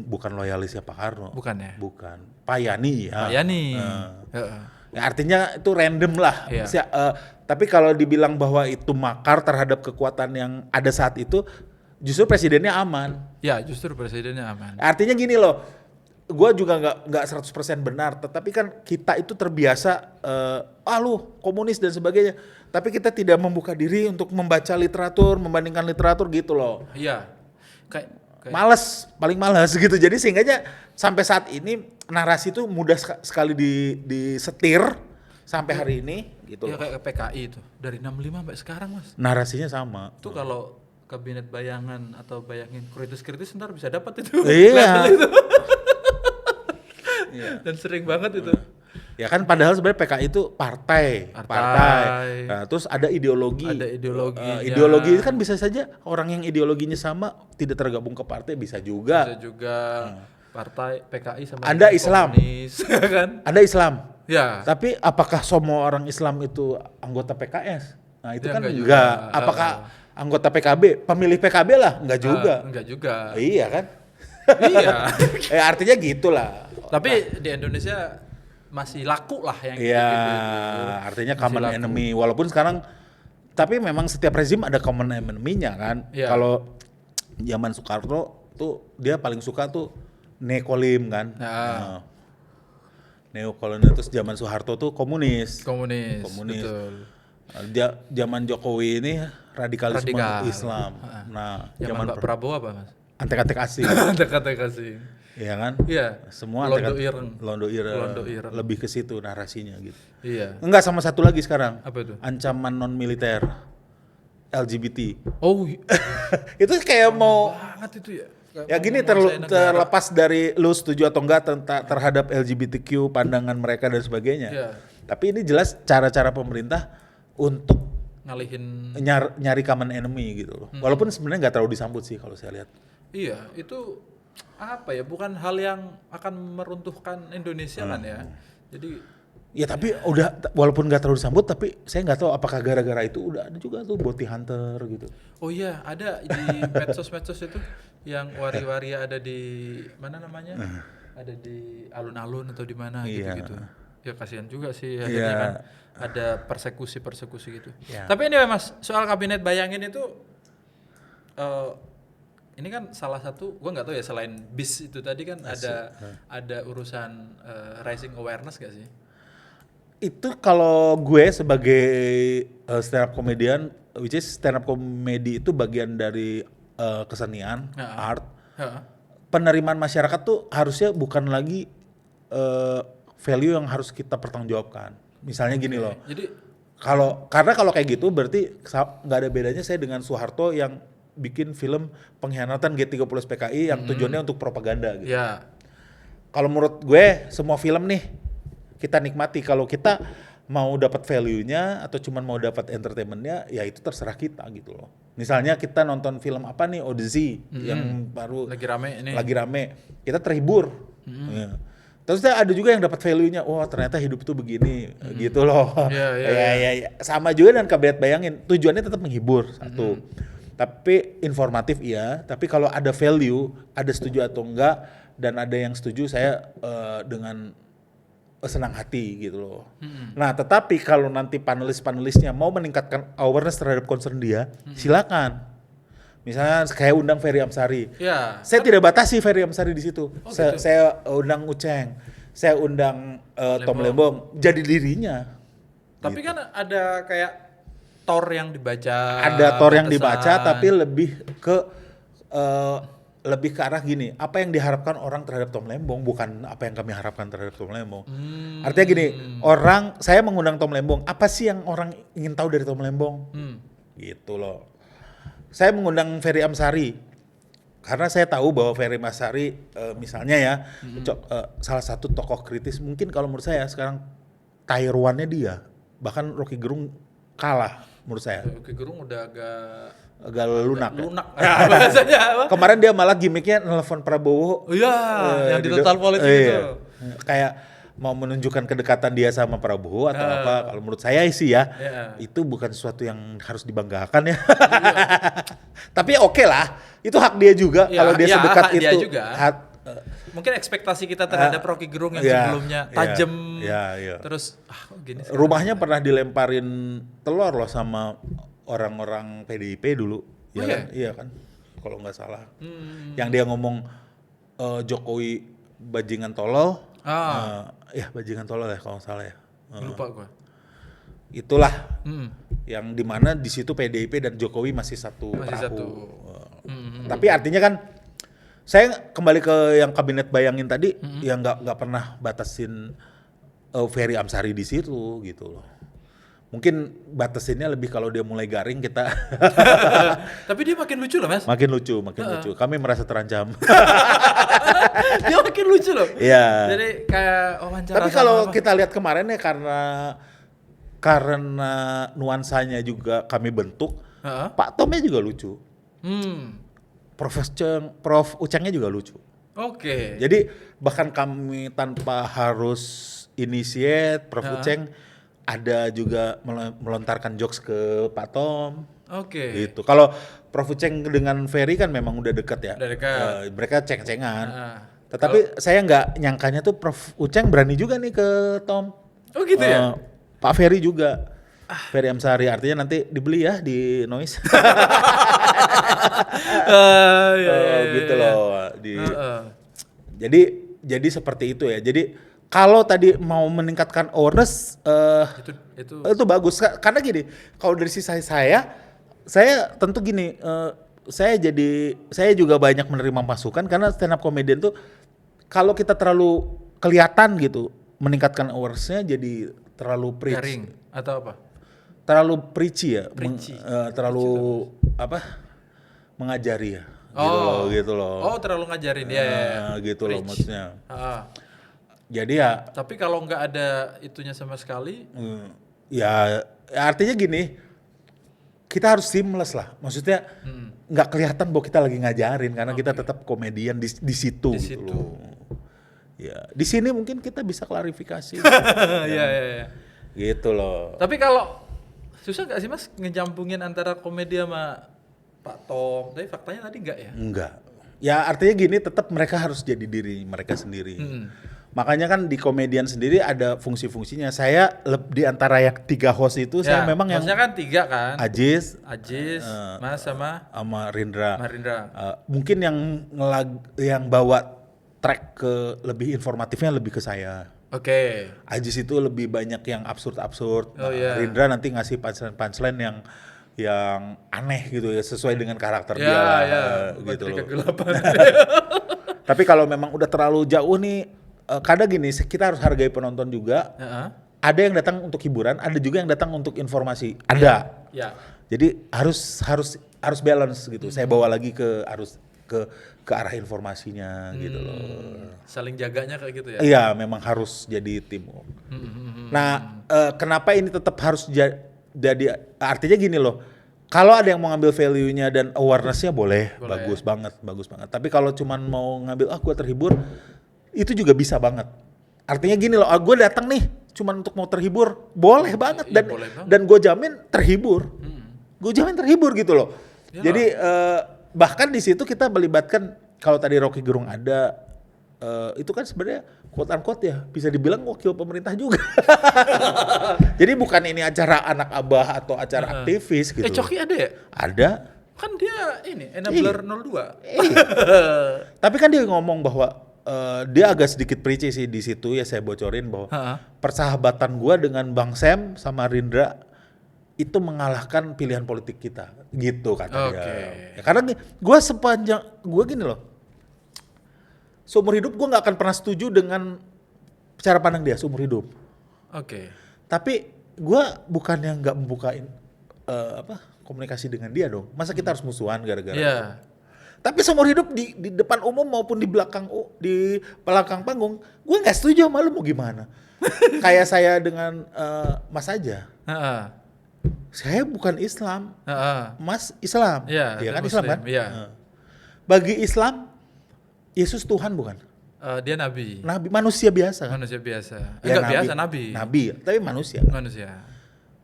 bukan loyalisnya Pak Karno. Bukan ya? Bukan. Pak Yani ya. Pak Yani. Ya, artinya itu random lah. Tapi kalau dibilang bahwa itu makar terhadap kekuatan yang ada saat itu, justru presidennya aman. Ya, justru presidennya aman. Artinya gini loh, gue juga nggak 100% benar, tetapi kan kita itu terbiasa, lu komunis dan sebagainya. Tapi kita tidak membuka diri untuk membaca literatur, membandingkan literatur gitu loh. Iya. Paling males gitu. Jadi sehingganya sampai saat ini narasi itu mudah sekali disetir sampai hari ini gitu. Ya kayak PKI itu dari 65 sampai sekarang Mas. Narasinya sama. Itu kalau Kabinet Bayangan atau Bayangin kritis-kritis ntar bisa dapat itu. Iya. Itu. Dan sering banget itu. Ya kan padahal sebenarnya PKI itu partai. Nah, terus ada ideologi. Ideologi kan bisa saja orang yang ideologinya sama tidak tergabung ke partai bisa juga. Bisa juga partai PKI sama ada Islam. Komunis, kan? Ada Islam. Ya. Tapi apakah semua orang Islam itu anggota PKS? Nah, itu ya, kan enggak. Apakah anggota PKB, pemilih PKB lah? Enggak juga. Enggak juga. Iya kan? Iya. Artinya gitulah. Tapi di Indonesia masih laku lah yang iya, artinya common enemy. Walaupun sekarang, tapi memang setiap rezim ada common enemy-nya kan. Yeah. Kalau zaman Soekarno tuh dia paling suka tuh neokolim kan. Neokolonial. Terus zaman Soeharto tuh komunis. Betul. Zaman Jokowi ini radikalisme Radikal. Islam. Nah, Zaman Pak Prabowo apa Mas? antek-antek asing. Antek-antek asing. Iya kan? Iya. Semua Londo ireng. Londo ireng. Londo ireng. Lebih ke situ narasinya gitu. Iya. Enggak, sama satu lagi sekarang. Apa itu? Ancaman non militer LGBT. Oh, Itu kayak mau banget itu ya. ya gini Menguasai negara. terlepas dari lu setuju atau enggak terhadap LGBTQ, pandangan mereka dan sebagainya. Iya. Tapi ini jelas cara-cara pemerintah untuk Ngalihin. nyari common enemy gitu loh. Walaupun sebenarnya nggak terlalu disambut sih kalau saya lihat. Iya, itu apa ya? Bukan hal yang akan meruntuhkan Indonesia kan ya. Jadi Ya tapi udah, walaupun nggak terlalu disambut, tapi saya nggak tahu apakah gara-gara itu udah ada juga tuh bounty hunter gitu. oh iya, ada di medsos-medsos itu yang wari-wari ada di mana namanya? Ada di alun-alun atau di mana Iya. gitu-gitu. Ya kasihan juga sih akhirnya Iya. kan ada persekusi-persekusi gitu. Iya. Tapi ini Mas, soal kabinet bayangin itu ini kan salah satu, gua nggak tahu ya, selain BIS itu tadi kan ada urusan rising awareness gak sih? Itu kalau gue sebagai stand up comedian, which is stand up comedy itu bagian dari kesenian, art. Heeh. Penerimaan masyarakat tuh harusnya bukan lagi value yang harus kita pertanggungjawabkan. Misalnya gini loh. Jadi Karena kalau kayak gitu berarti nggak ada bedanya saya dengan Soeharto yang bikin film pengkhianatan G30 PKI yang tujuannya untuk propaganda gitu. ya, Kalau menurut gue semua film nih kita nikmati, kalau kita mau dapat value-nya atau cuma mau dapat entertainment-nya, ya itu terserah kita gitu loh. Misalnya kita nonton film apa nih, Odyssey yang baru lagi rame ini. lagi rame, kita terhibur. Ya. Terus ada juga yang dapat value-nya, wah ternyata hidup itu begini, gitu loh. Ya. Sama juga dengan kabinet bayangin, tujuannya tetap menghibur satu. Tapi informatif iya, tapi kalau ada value, ada setuju atau enggak, dan ada yang setuju saya dengan senang hati gitu loh. Nah tetapi kalau nanti panelis-panelisnya mau meningkatkan awareness terhadap concern dia, silakan. Misalnya kayak undang Ferry Amsari. Ya. Saya tidak batasi Ferry Amsari di situ. gitu. Saya undang Uceng, saya undang Tom Lembong, jadi dirinya. Tapi kan ada kayak tor yang dibaca. Ada tor yang batasan. dibaca, tapi lebih ke arah gini, apa yang diharapkan orang terhadap Tom Lembong bukan apa yang kami harapkan terhadap Tom Lembong. Artinya gini, saya mengundang Tom Lembong, apa sih yang orang ingin tahu dari Tom Lembong? Gitu loh. Saya mengundang Ferry Amsari karena saya tahu bahwa Ferry Amsari misalnya ya salah satu tokoh kritis, mungkin kalau menurut saya sekarang Taiwannya dia, bahkan Rocky Gerung kalah menurut saya. Rocky Gerung udah agak lunak. Ya, bahasanya apa? Kemarin dia malah gimmicknya nelfon Prabowo. Oh iya, yang di Total Politik itu. Kayak mau menunjukkan kedekatan dia sama Prabowo atau apa. Kalau menurut saya sih ya, itu bukan sesuatu yang harus dibanggakan ya. Tapi oke lah, itu hak dia juga kalau dia sedekat hak itu. Dia juga. Mungkin ekspektasi kita terhadap Rocky Gerung yang sebelumnya tajam. Terus gini sih. Rumahnya pernah dilemparin telur loh sama orang-orang PDIP dulu. Oh, kan? Iya kan? Kalau nggak salah. Yang dia ngomong Jokowi bajingan tolol. Bajingan tolol ya kalau nggak salah ya. Lupa gua. Itulah yang dimana di situ PDIP dan Jokowi masih satu perahu. Tapi artinya kan saya kembali ke yang kabinet bayangin tadi, yang nggak pernah batasin Ferry Amsari di situ gitu loh. Mungkin batasinnya lebih kalau dia mulai garing kita. Tapi dia makin lucu loh Mas. Makin lucu. Kami merasa terancam. Dia makin lucu loh. Iya. Jadi kayak wawancara. Tapi kalau kita lihat kemarin ya karena nuansanya juga kami bentuk, Pak Tomnya juga lucu. Prof Ucengnya juga lucu. Oke. Jadi bahkan kami tanpa harus initiate, Prof Uceng ada juga melontarkan jokes ke Pak Tom. Oke. Gitu. Kalau Prof Uceng dengan Ferry kan memang udah dekat ya. Udah dekat. Mereka ceng-cengan. Tetapi saya nggak nyangkanya tuh Prof Uceng berani juga nih ke Tom. Oh gitu ya? Pak Ferry juga. Ferry Amsari, artinya nanti dibeli ya di Noise. Gitu loh. Jadi seperti itu ya. Jadi kalau tadi mau meningkatkan awareness itu bagus karena gini, kalau dari sisi saya tentu gini, saya juga banyak menerima masukan karena stand up comedian tuh kalau kita terlalu kelihatan gitu meningkatkan awareness-nya jadi terlalu preach. Garing atau apa? Terlalu preachy ya, terlalu mengajari ya. Oh, gitu loh. Oh, terlalu ngajarin ya. Gitu loh maksudnya. Jadi ya. Tapi kalau nggak ada itunya sama sekali. Ya artinya gini, kita harus seamless lah. Maksudnya nggak kelihatan bahwa kita lagi ngajarin karena kita tetap komedian di situ. Gitu loh. Ya di sini mungkin kita bisa klarifikasi. Iya. Gitu loh. Tapi kalau susah nggak sih Mas ngejampungin antara komedi sama Pak Tom? Tapi faktanya tadi enggak ya? Enggak. Ya artinya gini, tetap mereka harus jadi diri mereka sendiri. Makanya kan di komedian sendiri ada fungsi-fungsinya. Saya di antara yang 3 host itu saya memang yang hostnya kan 3 kan? Ajis, Mas sama Rindra. Mungkin yang bawa track ke lebih informatifnya lebih ke saya. Oke. Ajis itu lebih banyak yang absurd. Rindra nanti ngasih punchline yang aneh gitu ya, sesuai dengan karakter dia gitu loh. Tapi kalau memang udah terlalu jauh nih, kadang gini, kita harus hargai penonton juga. Ada yang datang untuk hiburan, ada juga yang datang untuk informasi. Ada. Jadi harus balance gitu. Saya bawa lagi ke arah informasinya gitu loh. Saling jaganya kayak gitu ya? Iya, memang harus jadi tim. Nah, kenapa ini tetap harus jadi artinya gini loh. Kalau ada yang mau ngambil value-nya dan awareness-nya boleh. Bagus banget. Tapi kalau cuman mau ngambil gue terhibur, itu juga bisa banget. Artinya gini loh, gue datang nih cuman untuk mau terhibur, boleh banget dan gue jamin terhibur. Gue jamin terhibur gitu loh. Jadi bahkan di situ kita melibatkan, kalau tadi Rocky Gerung ada, itu kan sebenarnya quote unquote ya bisa dibilang wakil pemerintah juga. Jadi bukan ini acara anak abah atau acara aktivis gitu. Coki ada ya? Ada. Kan dia ini enabler 02. Tapi kan dia ngomong bahwa dia agak sedikit preachy sih di situ ya, saya bocorin bahwa persahabatan gua dengan Bang Sam sama Rindra itu mengalahkan pilihan politik kita gitu kata dia. Ya, karena gue gini loh, seumur hidup gue nggak akan pernah setuju dengan cara pandang dia seumur hidup. Tapi gue bukan yang nggak membukain komunikasi dengan dia dong. Masa kita harus musuhan gara-gara Tapi seumur hidup di depan umum maupun di belakang panggung, gue nggak setuju sama lu, mau gimana? Kayak saya dengan Mas aja. Saya bukan Islam, Mas Islam, ya kan Muslim, Islam kan? Bagi Islam, Yesus Tuhan bukan? Dia nabi. Manusia biasa kan? Manusia biasa. Ya, nabi. Nabi, tapi manusia.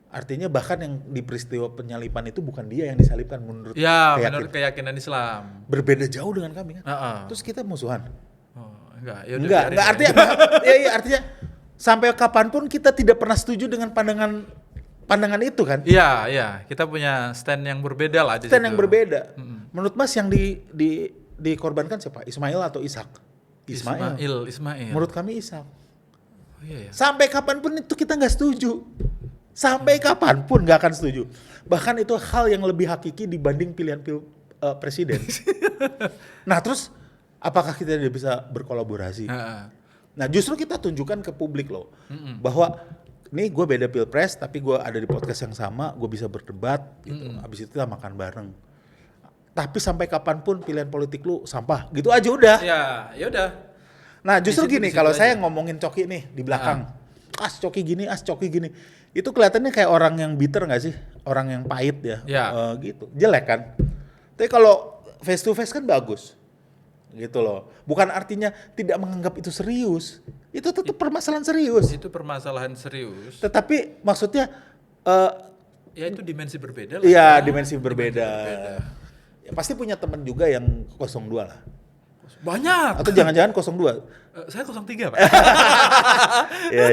Artinya bahkan yang di peristiwa penyalipan itu bukan dia yang disalibkan menurut keyakinan Islam. Berbeda jauh dengan kami kan? Terus kita musuhan? Enggak. Artinya sampai kapanpun kita tidak pernah setuju dengan pandangan itu kan? Iya. Kita punya stand yang berbeda lah di situ. Stand yang berbeda. Menurut Mas yang dikorbankan siapa? Ismail atau Ishak? Ismail. Menurut kami Ishak. Sampai kapanpun itu kita nggak setuju. Sampai kapanpun nggak akan setuju. Bahkan itu hal yang lebih hakiki dibanding pilihan presiden. Nah terus apakah kita tidak bisa berkolaborasi? Nah justru kita tunjukkan ke publik loh, bahwa nih gue beda pilpres tapi gue ada di podcast yang sama, gue bisa berdebat gitu. Abis itu kita makan bareng. Tapi sampai kapanpun pilihan politik lu sampah gitu aja udah. Ya udah. Nah justru gini, kalau saya ngomongin Coki nih di belakang, Coki gini, itu kelihatannya kayak orang yang bitter nggak sih, orang yang pahit ya, gitu, jelek kan. Tapi kalau face to face kan bagus, gitu loh. Bukan artinya tidak menganggap itu serius, itu tetap permasalahan serius. Itu permasalahan serius. Tetapi maksudnya, ya itu dimensi berbeda lah. Iya, dimensi berbeda. Ya, pasti punya teman juga yang 02 lah. Banyak. Atau jangan-jangan 02. Saya 03, Pak. Iya.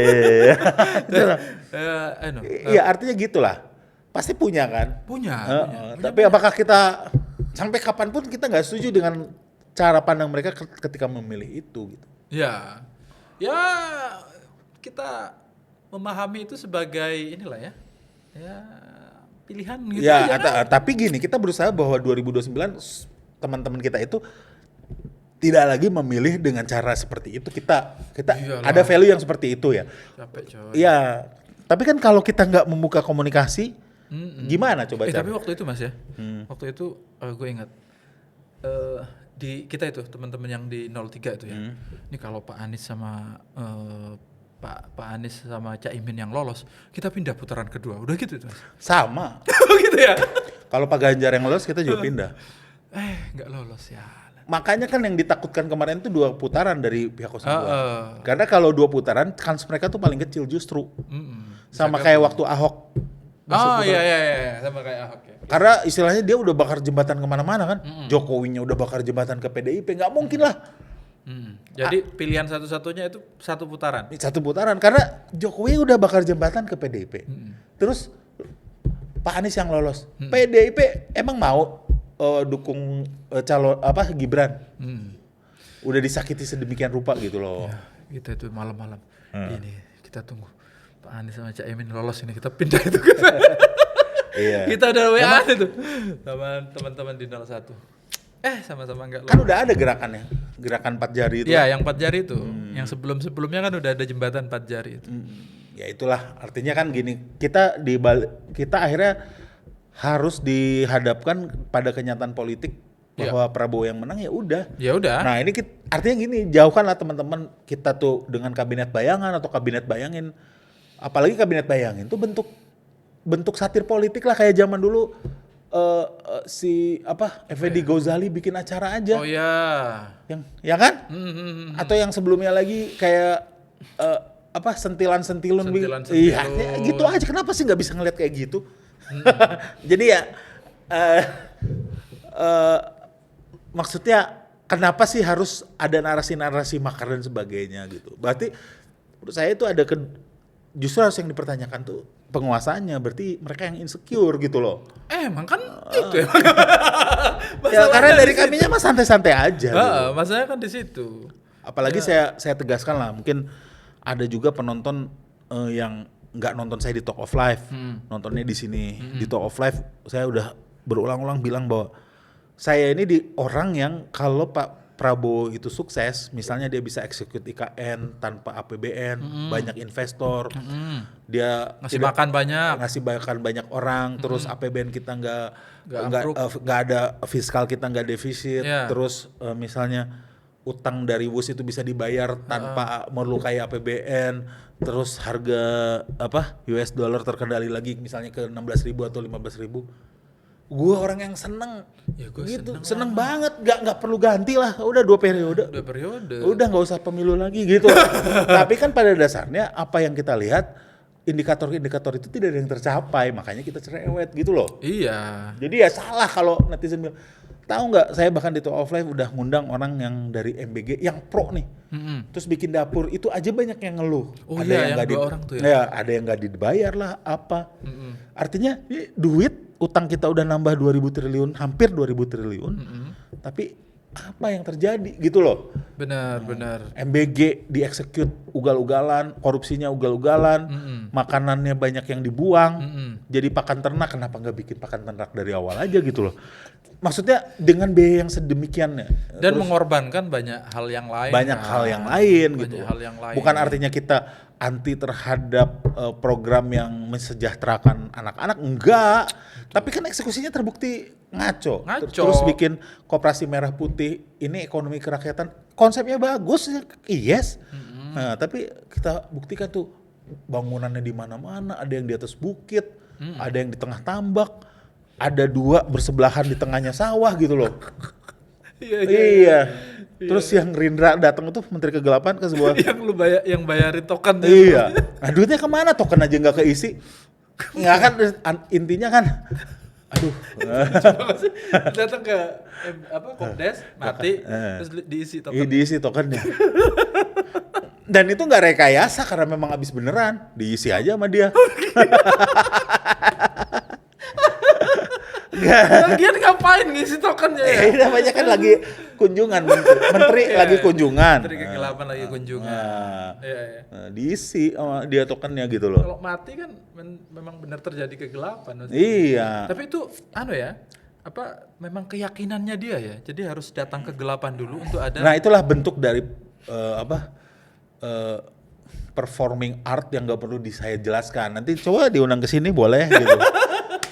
Iya, artinya gitulah. Pasti punya kan? Punya. Tapi apakah kita sampai kapanpun kita nggak setuju dengan cara pandang mereka ketika memilih itu gitu? Iya. Ya kita memahami itu sebagai inilah ya. Ya pilihan gitu Ya, aja kan. tapi gini, kita berusaha bahwa 2029 teman-teman kita itu tidak lagi memilih dengan cara seperti itu. Kita Iyalah. ada value yang seperti itu ya. Capek coy. Iya, tapi kan kalau kita nggak membuka komunikasi, gimana coba cara? Tapi waktu itu Mas ya, waktu itu gue ingat di kita itu teman-teman yang di 03 itu ya. Ini kalau Pak Anies sama Pak Anies sama Cak Imin yang lolos, kita pindah putaran kedua. Udah gitu itu Mas. Sama. Gitu ya. Kalau Pak Ganjar yang lolos, kita juga pindah. Nggak lolos ya. Makanya kan yang ditakutkan kemarin itu 2 putaran dari pihak 02. Karena kalau 2 putaran, kans mereka tuh paling kecil justru. Sama kayak waktu Ahok. Iya, sama kayak Ahok ya. Karena istilahnya dia udah bakar jembatan kemana-mana kan. Jokowinya udah bakar jembatan ke PDIP, nggak mungkin lah. Jadi pilihan satu-satunya itu 1 putaran. 1 putaran, karena Jokowi udah bakar jembatan ke PDIP. Terus Pak Anies yang lolos. PDIP emang mau dukung calon Gibran? Udah disakiti sedemikian rupa gitu loh. Ya, kita itu malam-malam. Ini kita tunggu Pak Anies sama Cak Imin lolos ini, kita pindah itu kan. Iya. Kita udah WA itu sama teman-teman di 01. Sama-sama enggak lolos. Kan udah ada gerakannya, gerakan 4 jari itu. Iya, yang 4 jari itu. Yang sebelum-sebelumnya kan udah ada jembatan 4 jari itu. Ya itulah, artinya kan gini, kita akhirnya harus dihadapkan pada kenyataan politik bahwa Prabowo yang menang, ya udah. Ya udah. Nah, ini artinya gini, jauhkanlah teman-teman kita tuh dengan kabinet bayangan atau kabinet bayangin. Apalagi kabinet bayangin tuh bentuk satir politik lah, kayak zaman dulu Effendi Ghazali bikin acara aja. Oh ya. Yang ya kan? Atau yang sebelumnya lagi kayak sentilan-sentilun. Iya, gitu aja. Kenapa sih nggak bisa ngeliat kayak gitu? Jadi ya maksudnya kenapa sih harus ada narasi-narasi makar dan sebagainya gitu? Berarti menurut saya itu justru harus yang dipertanyakan tuh penguasaannya, berarti mereka yang insecure gitu loh. Emang kan itu ya. Ya karena dari kaminya mah santai-santai aja. Gitu. Masalahnya kan di situ. Apalagi saya tegaskan lah, mungkin ada juga penonton yang nggak nonton saya di Talk of Life, nontonnya di sini. Di Talk of Life saya udah berulang-ulang bilang bahwa saya ini orang yang kalau Pak Prabowo itu sukses, misalnya dia bisa execute IKN tanpa APBN, banyak investor, dia ngasih makan banyak orang, terus APBN kita nggak ada fiskal, kita nggak defisit, terus misalnya utang dari WUS itu bisa dibayar tanpa melukai APBN, terus harga US dollar terkendali lagi misalnya ke 16.000 atau 15.000. Gue orang yang seneng, ya gue gitu, seneng banget, nggak perlu ganti lah, udah 2 periode, udah nggak usah pemilu lagi gitu. Tapi kan pada dasarnya apa yang kita lihat, indikator-indikator itu tidak ada yang tercapai, makanya kita cerewet gitu loh. Iya. Jadi ya salah kalau netizen bilang, tahu nggak, saya bahkan di Talk of Life udah ngundang orang yang dari MBG yang pro nih, terus bikin dapur itu aja banyak yang ngeluh. Ada yang nggak orang tuh ya. Ada yang nggak dibayar lah apa. Artinya duit utang kita udah nambah 2.000 triliun, hampir 2.000 triliun, tapi apa yang terjadi gitu loh. Benar. MBG dieksekut ugal-ugalan, korupsinya ugal-ugalan, makanannya banyak yang dibuang, jadi pakan ternak, kenapa nggak bikin pakan ternak dari awal aja gitu loh. Maksudnya dengan biaya yang sedemikian ya. Dan mengorbankan banyak hal yang lain. Gitu. Bukan artinya kita anti terhadap program yang mensejahterakan anak-anak, enggak. Tapi kan eksekusinya terbukti ngaco. Terus bikin Koperasi Merah Putih, ini ekonomi kerakyatan, konsepnya bagus, yes. Nah, tapi kita buktikan tuh bangunannya di mana-mana, ada yang di atas bukit, ada yang di tengah tambak, ada 2 bersebelahan di tengahnya sawah gitu loh. Iya. Terus yang Gerindra datang itu Menteri Kegelapan ke sebuah yang bayarin token. Iya. Nah, duitnya kemana? Token aja nggak keisi. Nggak kan, intinya kan. Aduh. Datang ke Kopdes, mati, terus diisi token. Diisi tokennya. Dan itu nggak rekayasa karena memang habis beneran, diisi aja sama dia. Lagian ngapain ngisi tokennya ya? Ini namanya kan lagi kunjungan, menteri lagi kunjungan. Menteri kegelapan lagi kunjungan. Iya. Diisi sama dia tokennya gitu loh. Kalau mati kan memang benar terjadi kegelapan. Iya. Tapi itu memang keyakinannya dia ya. Jadi harus datang kegelapan dulu untuk ada. Nah, itulah bentuk dari performing art yang nggak perlu saya jelaskan. Nanti coba diundang ke sini boleh gitu.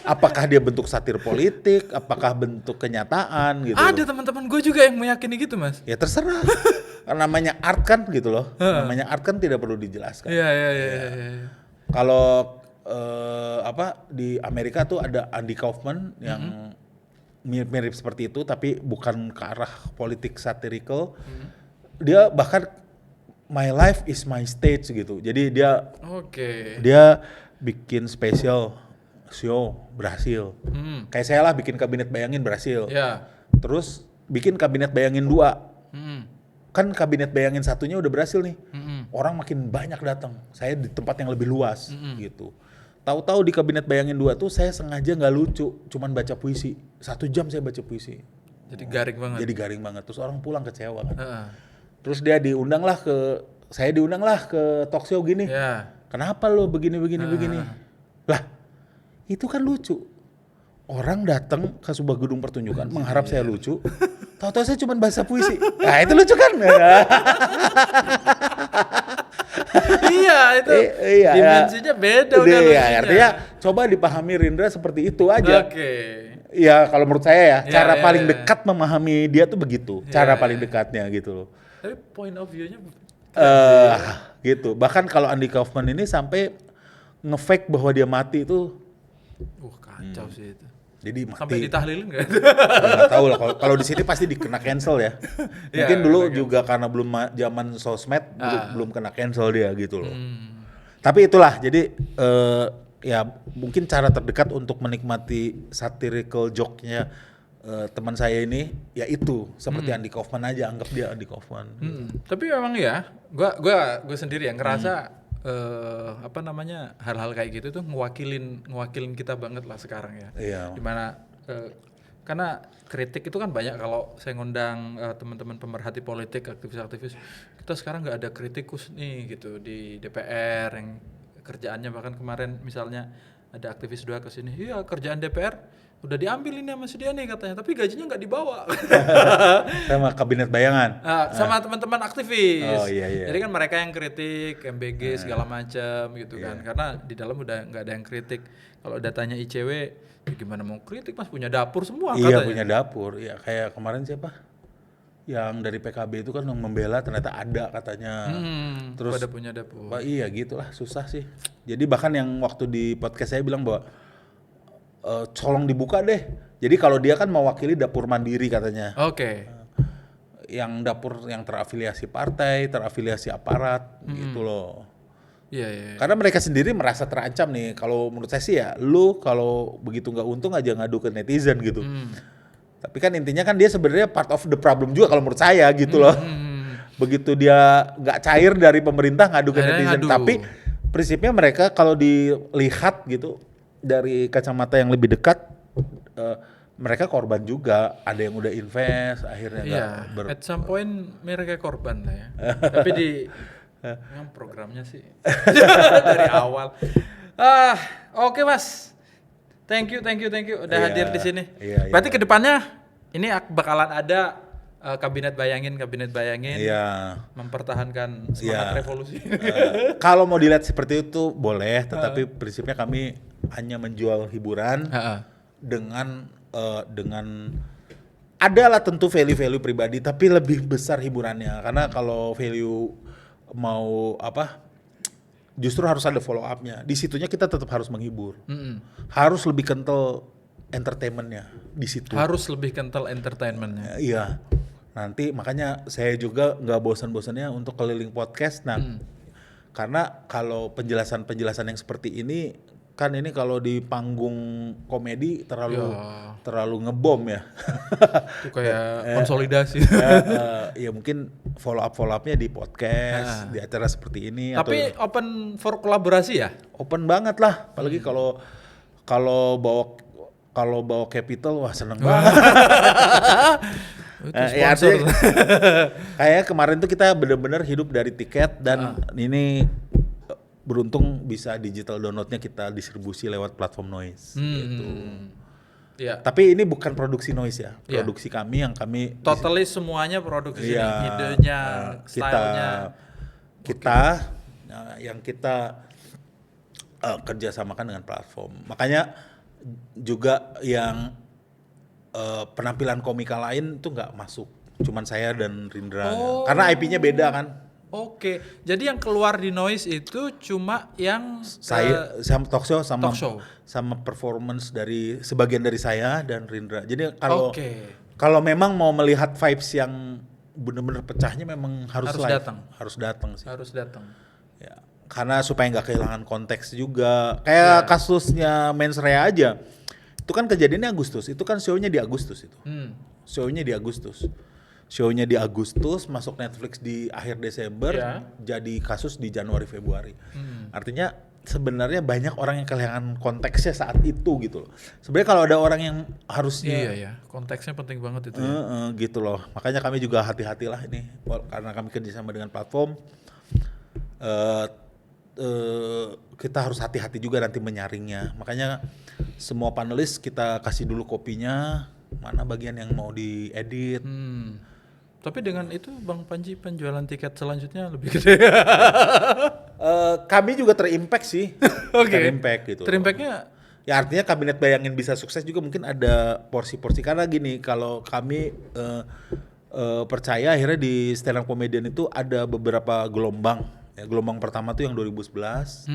Apakah dia bentuk satir politik, apakah bentuk kenyataan gitu. Ada teman-teman gue juga yang meyakini gitu, Mas. Ya terserah. Namanya art kan gitu loh. Namanya art kan tidak perlu dijelaskan. Iya. Kalau di Amerika tuh ada Andy Kaufman yang mirip seperti itu tapi bukan ke arah politik satirical. Dia bahkan my life is my stage gitu. Jadi dia dia bikin spesial show berhasil. Kayak saya lah bikin Kabinet Bayangin berhasil. Terus bikin Kabinet Bayangin 2. Kan Kabinet Bayangin 1-nya udah berhasil nih. Orang makin banyak datang. Saya di tempat yang lebih luas gitu. Tahu-tahu di Kabinet Bayangin 2 tuh saya sengaja nggak lucu, cuman baca puisi. 1 jam saya baca puisi. Jadi garing banget. Terus orang pulang kecewa kan. Terus dia saya diundang lah ke talk show gini. Kenapa lo begini? Lah, itu kan lucu. Orang datang ke sebuah gedung pertunjukan mengharap saya lucu. Tahu-tahu saya cuma bahasa puisi. Nah, itu lucu kan? Iya, itu dimensinya beda udah lucunya. Artinya coba dipahami Rindra seperti itu aja. Ya kalau menurut saya cara paling dekat memahami dia tuh begitu. Cara paling dekatnya gitu loh. Tapi point of view-nya gitu. Bahkan kalau Andy Kaufman ini sampai nge-fake bahwa dia mati itu kacau sih itu. Jadi mati. Sampai ditahlilin nggak? Nggak tahu lah. Kalau di sini pasti dikena cancel ya. Mungkin dulu juga karena belum zaman sosmed belum kena cancel dia gitu loh. Tapi itulah. Jadi ya mungkin cara terdekat untuk menikmati satirical joke-nya teman saya ini ya itu seperti Andy Kaufman aja, anggap dia Andy Kaufman. Tapi memang ya, gue sendiri yang ngerasa hal-hal kayak gitu tuh ngewakilin kita banget lah sekarang ya. Dimana karena kritik itu kan banyak. Kalau saya ngundang teman-teman pemerhati politik, aktivis-aktivis, kita sekarang nggak ada kritikus nih gitu di DPR yang kerjaannya, bahkan kemarin misalnya ada aktivis 2 kesini, iya kerjaan DPR udah diambil ini sama si dia nih katanya, tapi gajinya nggak dibawa. Sama Kabinet Bayangan? Sama teman-teman aktivis. Iya. Jadi kan mereka yang kritik, MBG segala macam gitu kan. Karena di dalam udah nggak ada yang kritik. Kalau datanya ICW, ya gimana mau kritik Mas, punya dapur semua katanya. Iya punya dapur, ya kayak kemarin siapa? Yang dari PKB itu kan yang membela ternyata ada katanya. Terus pada punya dapur. Iya gitulah, susah sih. Jadi bahkan yang waktu di podcast saya bilang bahwa colong dibuka deh. Jadi kalau dia kan mewakili dapur mandiri katanya. Yang dapur yang terafiliasi partai, terafiliasi aparat gitu loh. Iya. Karena mereka sendiri merasa terancam nih. Kalau menurut saya sih ya, lu kalau begitu nggak untung aja ngadu ke netizen gitu. Tapi kan intinya kan dia sebenarnya part of the problem juga kalau menurut saya gitu loh. Begitu dia nggak cair dari pemerintah ngadu ke netizen. Tapi prinsipnya mereka kalau dilihat gitu dari kacamata yang lebih dekat, mereka korban juga. Ada yang udah invest, akhirnya at some point mereka korban lah ya. Tapi di yang programnya sih dari awal. Oke Mas, thank you udah hadir di sini. Berarti kedepannya ini bakalan ada kabinet bayangin mempertahankan semangat revolusi. Kalau mau dilihat seperti itu boleh, tetapi prinsipnya kami hanya menjual hiburan dengan adalah tentu value pribadi, tapi lebih besar hiburannya. Karena kalau value mau justru harus ada follow up-nya. Di situnya kita tetap harus menghibur. Harus lebih kental entertainment-nya di situ. Harus lebih kental entertainment-nya. Iya. Nanti makanya saya juga nggak bosan-bosannya untuk keliling podcast. Karena kalau penjelasan yang seperti ini kan ini kalau di panggung komedi terlalu ngebom ya. Itu kayak konsolidasi. Ya mungkin follow up-nya di podcast, di acara seperti ini. Tapi open for kolaborasi ya? Open banget lah, apalagi kalau bawa kalau bawa capital wah seneng banget. Ya artinya, kayak kemarin tuh kita benar-benar hidup dari tiket dan ini beruntung bisa digital downloadnya kita distribusi lewat platform Noise gitu. Ya. Tapi ini bukan produksi Noise ya, produksi kami yang kami totally semuanya produksi idenya, stylenya. Kita yang kita kerjasamakan dengan platform. Makanya juga yang penampilan komika lain tuh nggak masuk, cuman saya dan Rindra karena IP-nya beda kan. Oke, jadi yang keluar di Noise itu cuma yang saya sama talk show sama performance dari sebagian dari saya dan Rindra. Jadi kalau memang mau melihat vibes yang benar-benar pecahnya memang harus datang sih. Harus datang. Ya, karena supaya nggak kehilangan konteks juga. Kayak kasusnya Mens Rea aja. Itu kan kejadiannya Agustus. Itu kan show-nya di Agustus itu. Show-nya di Agustus, masuk Netflix di akhir Desember, jadi kasus di Januari Februari. Artinya sebenarnya banyak orang yang kehilangan konteksnya saat itu gitu loh. Sebenarnya kalau ada orang yang harusnya konteksnya penting banget itu. Gitu loh. Makanya kami juga hati-hatilah ini karena kami kerjasama dengan platform. Kita harus hati-hati juga nanti menyaringnya. Makanya semua panelis kita kasih dulu kopinya, mana bagian yang mau diedit. Tapi dengan itu Bang Panji penjualan tiket selanjutnya lebih gede. Kami juga terimpact sih. Terimpact gitu. Terimpactnya? Ya artinya Kabinet Bayangin bisa sukses juga mungkin ada porsi-porsi. Karena gini, kalau kami percaya akhirnya di stand up comedian itu ada beberapa gelombang. Ya, gelombang pertama tuh yang 2011.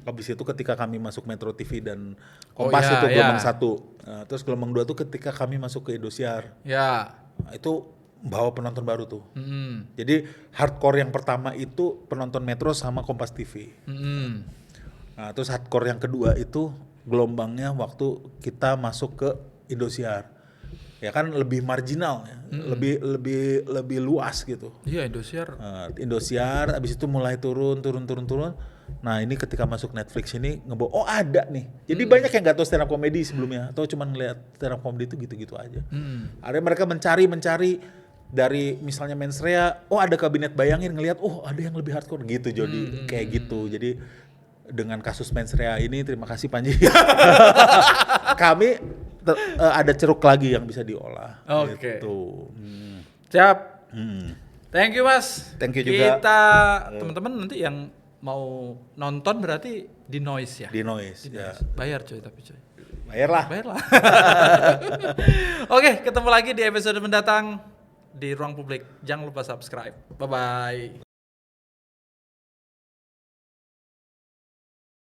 Habis itu ketika kami masuk Metro TV dan Kompas itu gelombang 1. Terus gelombang 2 tuh ketika kami masuk ke Indosiar. Nah, itu bawa penonton baru tuh. Jadi hardcore yang pertama itu penonton Metro sama Kompas TV. Nah, terus hardcore yang kedua itu gelombangnya waktu kita masuk ke Indosiar. Ya kan lebih marginal ya. Lebih luas gitu. Iya, Indosiar. Indosiar abis itu mulai turun. Nah, ini ketika masuk Netflix ini ada nih. Jadi banyak yang enggak tahu stand up comedy sebelumnya, atau cuma ngeliat stand up comedy itu gitu-gitu aja. Akhirnya mereka mencari dari misalnya Mens Rea, ada Kabinet Bayangin ngelihat ada yang lebih hardcore gitu. Jadi kayak gitu. Jadi dengan kasus Mens Rea ini terima kasih Panji. Kami ada ceruk lagi yang bisa diolah. Gitu. Siap. Thank you Mas. Thank you juga. Kita teman-teman nanti yang mau nonton berarti di Noise ya. Di Noise. Bayar coy tapi coy. Bayarlah. Oke, ketemu lagi di episode mendatang di Ruang Publik. Jangan lupa subscribe. Bye-bye.